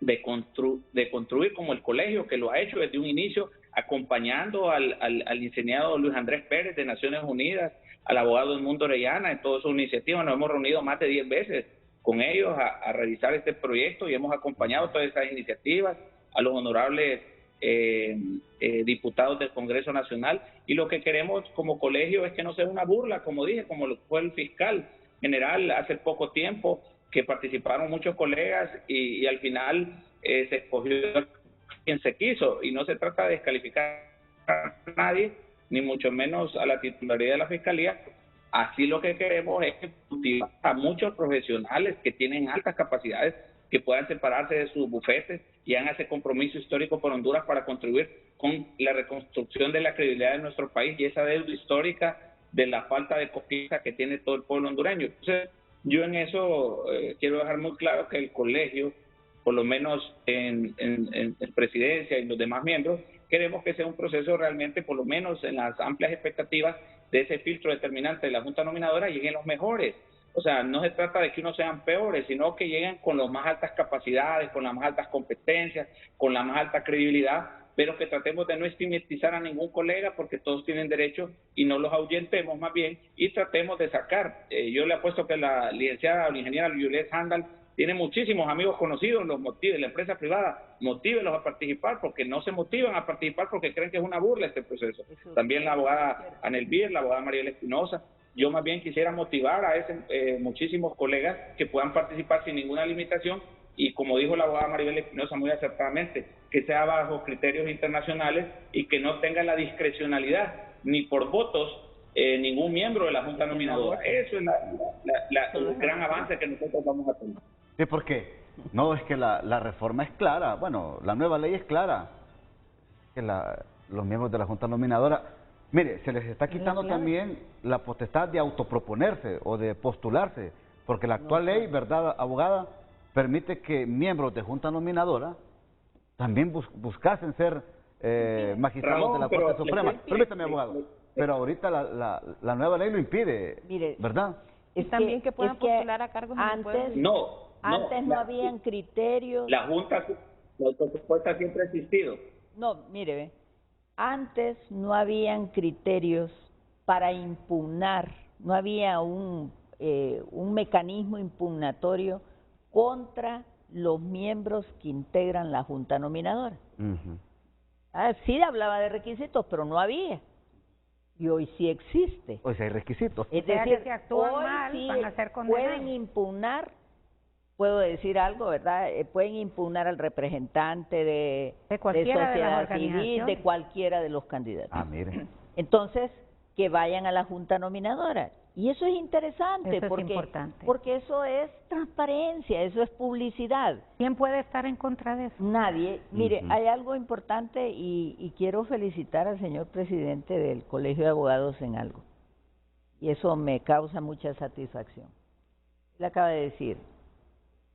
de construir como el colegio, que lo ha hecho desde un inicio, acompañando al licenciado Luis Andrés Pérez de Naciones Unidas, al abogado Edmundo Orellana en todas sus iniciativas. Nos hemos reunido más de 10 veces con ellos a revisar este proyecto y hemos acompañado todas estas iniciativas, a los honorables diputados del Congreso Nacional, y lo que queremos como colegio es que no sea una burla, como dije, como lo fue el fiscal general hace poco tiempo, que participaron muchos colegas y al final se escogió quien se quiso, y no se trata de descalificar a nadie, ni mucho menos a la titularidad de la Fiscalía. Así lo que queremos es motivar a muchos profesionales que tienen altas capacidades, que puedan separarse de sus bufetes y hagan ese compromiso histórico por Honduras para contribuir con la reconstrucción de la credibilidad de nuestro país y esa deuda histórica de la falta de confianza que tiene todo el pueblo hondureño. Entonces, yo en eso quiero dejar muy claro que el colegio, por lo menos en presidencia y los demás miembros, queremos que sea un proceso realmente, por lo menos en las amplias expectativas de ese filtro determinante de la Junta Nominadora, lleguen los mejores. O sea, no se trata de que unos sean peores, sino que lleguen con las más altas capacidades, con las más altas competencias, con la más alta credibilidad, pero que tratemos de no estigmatizar a ningún colega porque todos tienen derecho y no los ahuyentemos más bien, y tratemos de sacar. Yo le apuesto que la licenciada o la ingeniera Juliet Handal tiene muchísimos amigos conocidos, los motive, la empresa privada, motívelos a participar, porque no se motivan a participar porque creen que es una burla este proceso. También la abogada Anel Bir, la abogada Maribel Espinosa. Yo más bien quisiera motivar a muchísimos colegas que puedan participar sin ninguna limitación, y como dijo la abogada Maribel Espinosa muy acertadamente, que sea bajo criterios internacionales y que no tenga la discrecionalidad ni por votos ningún miembro de la Junta Nominadora. Eso es el gran avance que nosotros vamos a tener. ¿Sí? ¿Por qué? No, es que la reforma es clara. Bueno, la nueva ley es clara. Que los miembros de la Junta Nominadora, mire, se les está quitando también la potestad de autoproponerse o de postularse, porque la actual ley, ¿verdad, abogada?, permite que miembros de Junta Nominadora también buscasen ser magistrados de la Corte Suprema. Permítame, abogado. Pero ahorita la nueva ley lo impide, mire, ¿verdad? Es también que puedan postular a cargos antes, antes no habían criterios. La Junta, la autopropuesta siempre ha existido. No, mire, ve, antes no habían criterios para impugnar, no había un mecanismo impugnatorio contra los miembros que integran la Junta Nominadora. Sí hablaba de requisitos, pero no había. Y hoy sí existe. Hoy sí hay requisitos. Es decir, que si actúan hoy mal, sí van a ser condenados. pueden impugnar, puedo decir algo, ¿verdad? Pueden impugnar al representante de cualquiera de las sociedad civil, de cualquiera de los candidatos. Ah, miren. Entonces, que vayan a la Junta Nominadora. Y eso es interesante, Eso es importante. porque eso es transparencia, eso es publicidad. ¿Quién puede estar en contra de eso? Nadie. Mire, hay algo importante y quiero felicitar al señor presidente del Colegio de Abogados en algo. Y eso me causa mucha satisfacción. Él acaba de decir,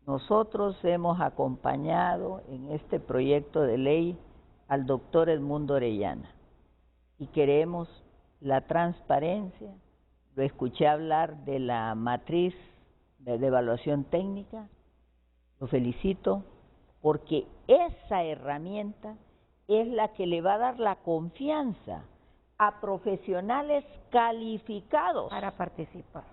nosotros hemos acompañado en este proyecto de ley al doctor Edmundo Orellana y queremos la transparencia. Lo escuché hablar de la matriz de evaluación técnica, lo felicito, porque esa herramienta es la que le va a dar la confianza a profesionales calificados Para participar.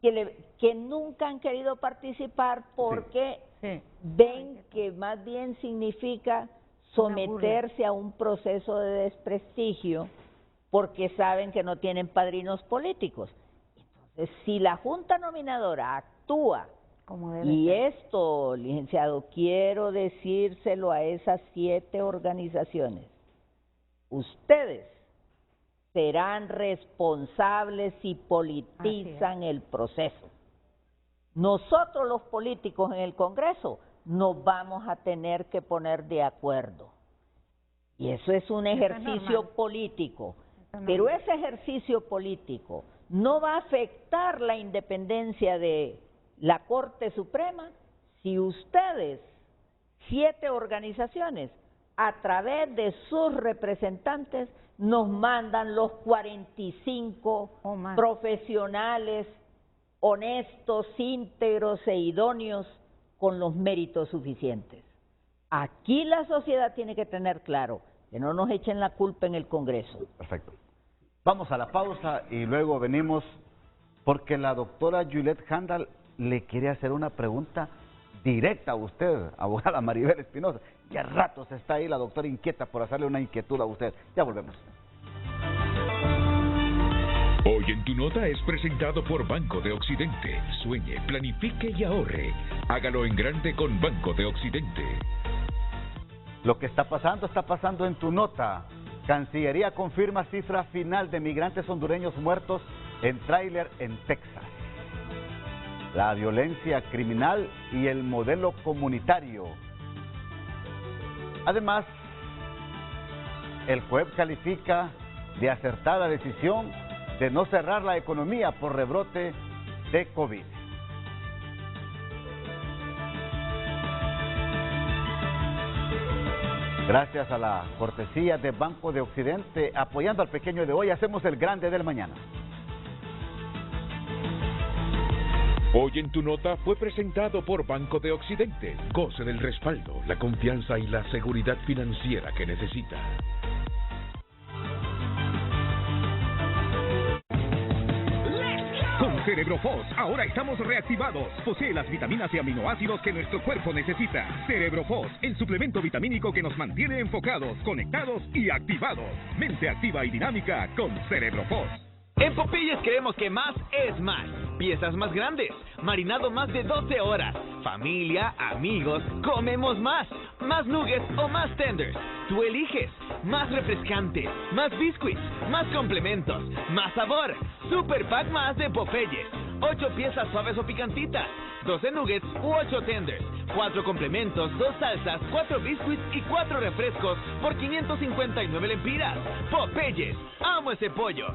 que nunca han querido participar porque Sí. ven que más bien significa someterse a un proceso de desprestigio porque saben que no tienen padrinos políticos. Entonces, si la Junta Nominadora actúa, Como debe y ser. esto, licenciado, quiero decírselo a esas 7 organizaciones, ustedes serán responsables si politizan el proceso. Nosotros los políticos en el Congreso nos vamos a tener que poner de acuerdo. Y eso es un ejercicio político. Pero ese ejercicio político no va a afectar la independencia de la Corte Suprema si ustedes, 7 organizaciones, a través de sus representantes, nos mandan los 45 profesionales honestos, íntegros e idóneos con los méritos suficientes. Aquí la sociedad tiene que tener claro que no nos echen la culpa en el Congreso. Perfecto. Vamos a la pausa y luego venimos porque la doctora Juliet Handal le quiere hacer una pregunta directa a usted, abogada Maribel Espinosa. Ya ratos está ahí la doctora inquieta por hacerle una inquietud a usted. Ya volvemos. Hoy en tu nota es presentado por Banco de Occidente. Sueñe, planifique y ahorre. Hágalo en grande con Banco de Occidente. Lo que está pasando en tu nota. Cancillería confirma cifra final de migrantes hondureños muertos en tráiler en Texas. La violencia criminal y el modelo comunitario. Además, el COEP califica de acertada decisión de no cerrar la economía por rebrote de COVID. Gracias a la cortesía de Banco de Occidente, apoyando al pequeño de hoy, hacemos el grande del mañana. Hoy en tu nota fue presentado por Banco de Occidente. Goce del respaldo, la confianza y la seguridad financiera que necesita. Con Cerebrofos, ahora estamos reactivados. Posee las vitaminas y aminoácidos que nuestro cuerpo necesita. Cerebrofos, el suplemento vitamínico que nos mantiene enfocados, conectados y activados. Mente activa y dinámica con Cerebrofos. En Popeyes creemos que más es más. Piezas más grandes, marinado más de 12 horas. Familia, amigos, comemos más. Más nuggets o más tenders. Tú eliges. Más refrescante, más biscuits, más complementos, más sabor. Super pack más de Popeyes. 8 piezas suaves o picantitas. 12 nuggets u 8 tenders. 4 complementos, 2 salsas, 4 biscuits y 4 refrescos por 559 lempiras. Popeyes, amo ese pollo.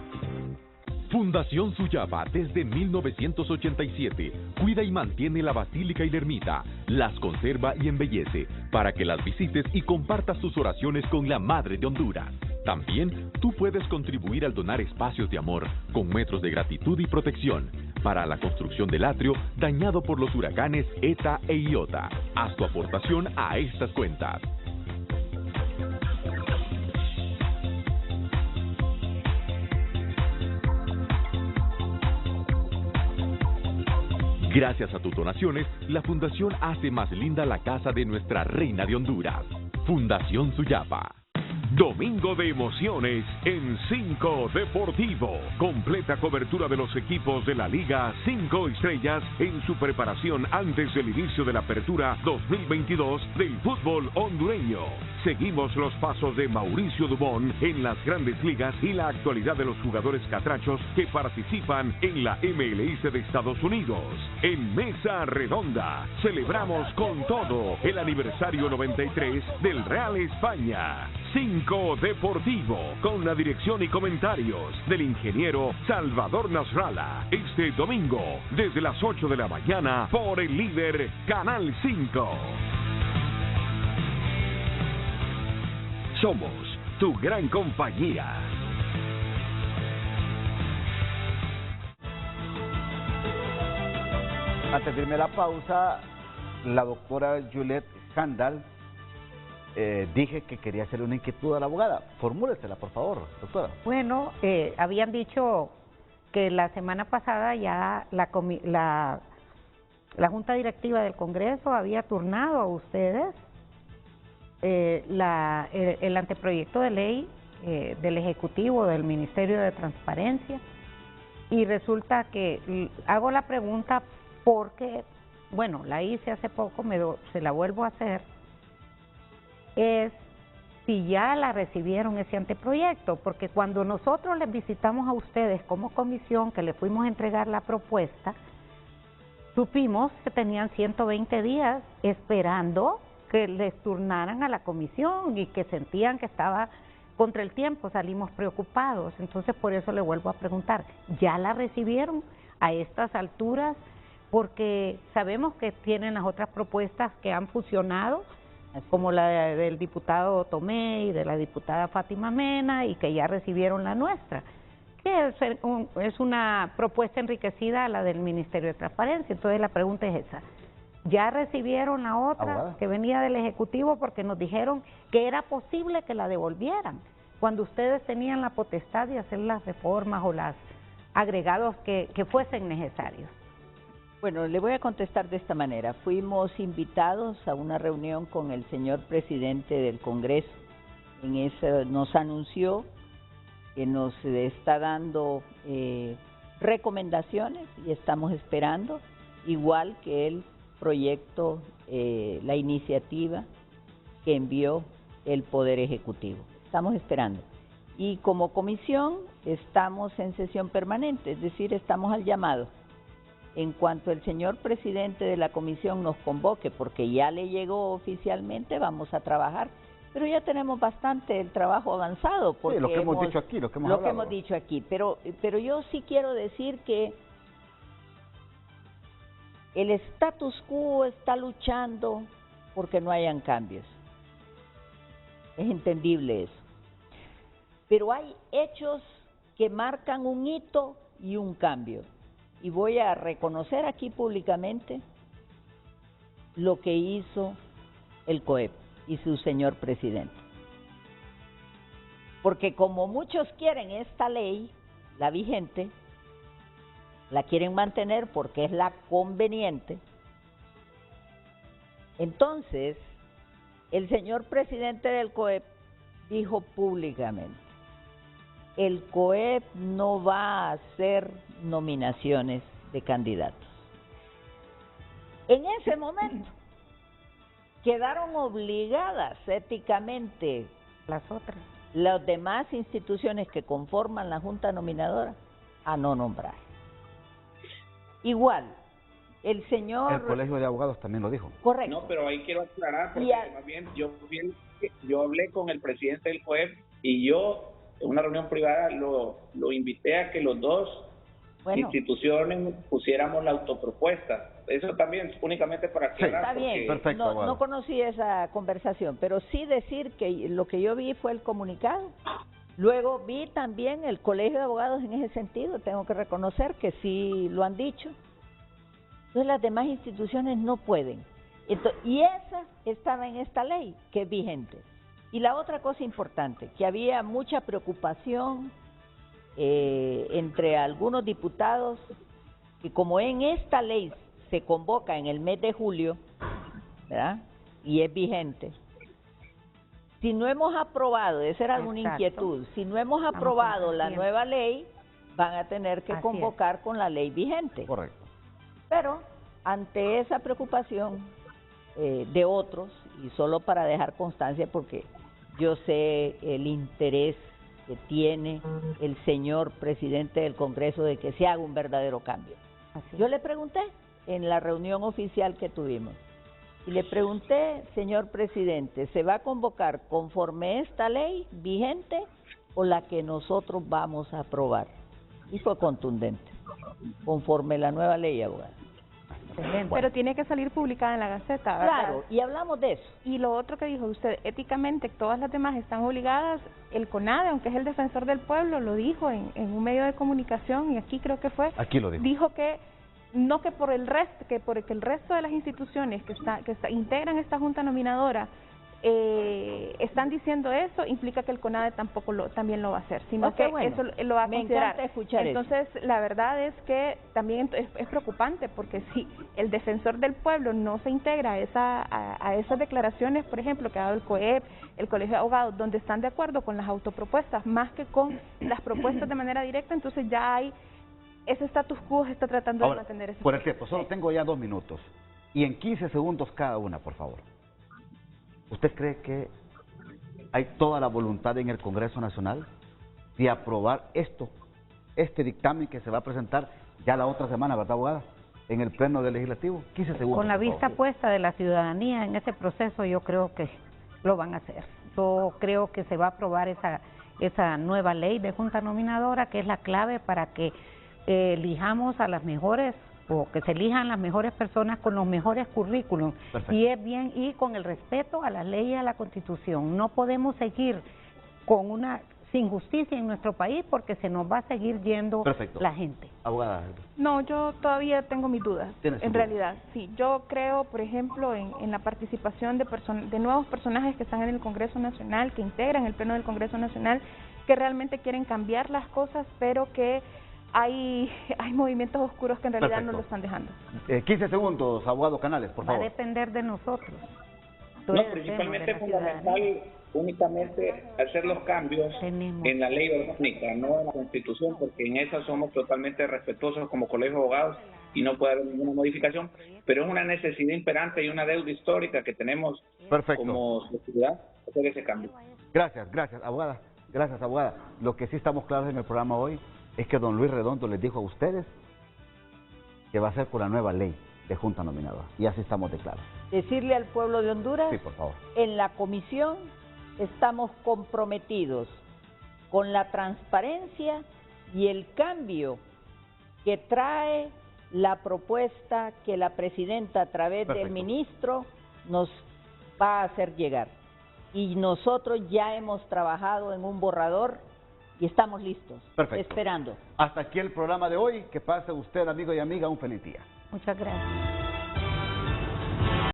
Fundación Suyapa desde 1987 cuida y mantiene la Basílica y la Ermita, las conserva y embellece para que las visites y compartas tus oraciones con la Madre de Honduras. También tú puedes contribuir al donar espacios de amor con metros de gratitud y protección para la construcción del atrio dañado por los huracanes ETA e IOTA. Haz tu aportación a estas cuentas. Gracias a tus donaciones, la Fundación hace más linda la casa de nuestra Reina de Honduras. Fundación Suyapa. Domingo de emociones en 5 Deportivo. Completa cobertura de los equipos de la Liga 5 Estrellas en su preparación antes del inicio de la apertura 2022 del fútbol hondureño. Seguimos los pasos de Mauricio Dubón en las grandes ligas y la actualidad de los jugadores catrachos que participan en la MLS de Estados Unidos. En Mesa Redonda celebramos con todo el aniversario 93 del Real España. 5 Deportivo, con la dirección y comentarios del ingeniero Salvador Nasralla. Este domingo, desde las 8 de la mañana, por el líder Canal 5. Somos tu gran compañía. Antes de irme a la pausa, la doctora Juliet Handal dije que quería hacerle una inquietud a la abogada. Formúlesela, por favor, doctora. Bueno, habían dicho que la semana pasada ya la Junta Directiva del Congreso había turnado a ustedes el anteproyecto de ley del Ejecutivo, del Ministerio de Transparencia, y resulta que hago la pregunta porque, bueno, la hice hace poco, se la vuelvo a hacer, es si ya la recibieron ese anteproyecto, porque cuando nosotros les visitamos a ustedes como comisión, que les fuimos a entregar la propuesta, supimos que tenían 120 días esperando que les turnaran a la comisión y que sentían que estaba contra el tiempo, salimos preocupados. Entonces por eso le vuelvo a preguntar, ¿ya la recibieron a estas alturas? Porque sabemos que tienen las otras propuestas que han fusionado, como la del diputado Tomé y de la diputada Fátima Mena, y que ya recibieron la nuestra, que es una propuesta enriquecida a la del Ministerio de Transparencia. Entonces la pregunta es esa, ¿ya recibieron la otra que venía del Ejecutivo? Porque nos dijeron que era posible que la devolvieran cuando ustedes tenían la potestad de hacer las reformas o los agregados que fuesen necesarios. Bueno, le voy a contestar de esta manera. Fuimos invitados a una reunión con el señor presidente del Congreso. En eso nos anunció que nos está dando recomendaciones y estamos esperando, igual que el proyecto, la iniciativa que envió el Poder Ejecutivo. Estamos esperando. Y como comisión estamos en sesión permanente, es decir, estamos al llamado. En cuanto el señor presidente de la comisión nos convoque, porque ya le llegó oficialmente, vamos a trabajar, pero ya tenemos bastante el trabajo avanzado. Porque sí, lo que hemos dicho aquí, lo que hemos dicho aquí, pero yo sí quiero decir que el status quo está luchando porque no hayan cambios. Es entendible eso. Pero hay hechos que marcan un hito y un cambio. Y voy a reconocer aquí públicamente lo que hizo el COEP y su señor presidente. Porque como muchos quieren esta ley, la vigente, la quieren mantener porque es la conveniente, entonces el señor presidente del COEP dijo públicamente: el COEP no va a hacer nominaciones de candidatos. En ese momento quedaron obligadas éticamente las demás instituciones que conforman la Junta Nominadora a no nombrar. Igual, el Colegio de Abogados también lo dijo. Correcto. No, pero ahí quiero aclarar, porque más bien yo hablé con el presidente del COEP y yo en una reunión privada lo invité a que los dos instituciones pusiéramos la autopropuesta. Eso también únicamente para aclarar. Está bien, perfecto, no conocí esa conversación, pero sí decir que lo que yo vi fue el comunicado. Luego vi también el Colegio de Abogados en ese sentido, tengo que reconocer que sí lo han dicho. Entonces las demás instituciones no pueden. Y esa estaba en esta ley, que es vigente. Y la otra cosa importante, que había mucha preocupación entre algunos diputados, que como en esta ley se convoca en el mes de julio, ¿verdad?, y es vigente, Si no hemos aprobado, esa era alguna inquietud, si no hemos aprobado la nueva ley, van a tener que convocar con la ley vigente. Correcto. Pero ante esa preocupación de otros, y solo para dejar constancia porque yo sé el interés que tiene el señor presidente del Congreso de que se haga un verdadero cambio. Yo le pregunté en la reunión oficial que tuvimos, y le pregunté, señor presidente, ¿se va a convocar conforme esta ley vigente o la que nosotros vamos a aprobar? Y fue contundente, conforme la nueva ley, abogada. Pero tiene que salir publicada en la Gaceta, ¿verdad? Claro, y hablamos de eso. Y lo otro que dijo usted, éticamente todas las demás están obligadas. El CONADE, aunque es el defensor del pueblo, lo dijo en un medio de comunicación, y aquí creo que fue, aquí lo dijo. Dijo que no, que por el resto, que por el resto de las instituciones que integran esta junta nominadora están diciendo eso, implica que el CONADE también lo va a hacer, sino que bueno, eso lo va a considerar. Me encanta escuchar Entonces, la verdad es que también es preocupante, porque si el defensor del pueblo no se integra a esas declaraciones, por ejemplo, que ha dado el COEP, el Colegio de Abogados, donde están de acuerdo con las autopropuestas, más que con las propuestas de manera directa, entonces ya hay ese status quo, se está tratando de mantener ese. Por el tiempo, solo tengo ya 2 minutos, y en 15 segundos cada una, por favor. ¿Usted cree que hay toda la voluntad en el Congreso Nacional de aprobar este dictamen que se va a presentar ya la otra semana, verdad, abogada? En el Pleno del Legislativo. 15 segundos. Con la vista puesta de la ciudadanía en ese proceso, yo creo que lo van a hacer. Yo creo que se va a aprobar esa nueva ley de junta nominadora, que es la clave para que elijamos a las mejores, o que se elijan las mejores personas con los mejores currículum. Y es bien, y con el respeto a las leyes y a la Constitución. No podemos seguir con una injusticia en nuestro país, porque se nos va a seguir yendo la gente. Abogada. No, yo todavía tengo mis dudas, en realidad. Sí, yo creo, por ejemplo, en la participación de nuevos personajes que están en el Congreso Nacional, que integran el Pleno del Congreso Nacional, que realmente quieren cambiar las cosas, pero que hay movimientos oscuros que en realidad no lo están dejando. 15 segundos, abogado Canales, por favor. Va a depender de nosotros. No, principalmente es fundamental únicamente hacer los cambios en la ley orgánica, no en la Constitución, porque en esa somos totalmente respetuosos como Colegio de Abogados y no puede haber ninguna modificación, pero es una necesidad imperante y una deuda histórica que tenemos como sociedad hacer ese cambio. Gracias, abogada. Gracias, abogada. Lo que sí estamos claros en el programa hoy es que don Luis Redondo les dijo a ustedes que va a ser con la nueva ley de junta nominadora, y así estamos de claros. Decirle al pueblo de Honduras, sí, por favor, en la comisión estamos comprometidos con la transparencia y el cambio que trae la propuesta que la presidenta a través del ministro nos va a hacer llegar. Y nosotros ya hemos trabajado en un borrador y estamos listos, esperando. Hasta aquí el programa de hoy. Que pase usted, amigo y amiga, un feliz día. Muchas gracias.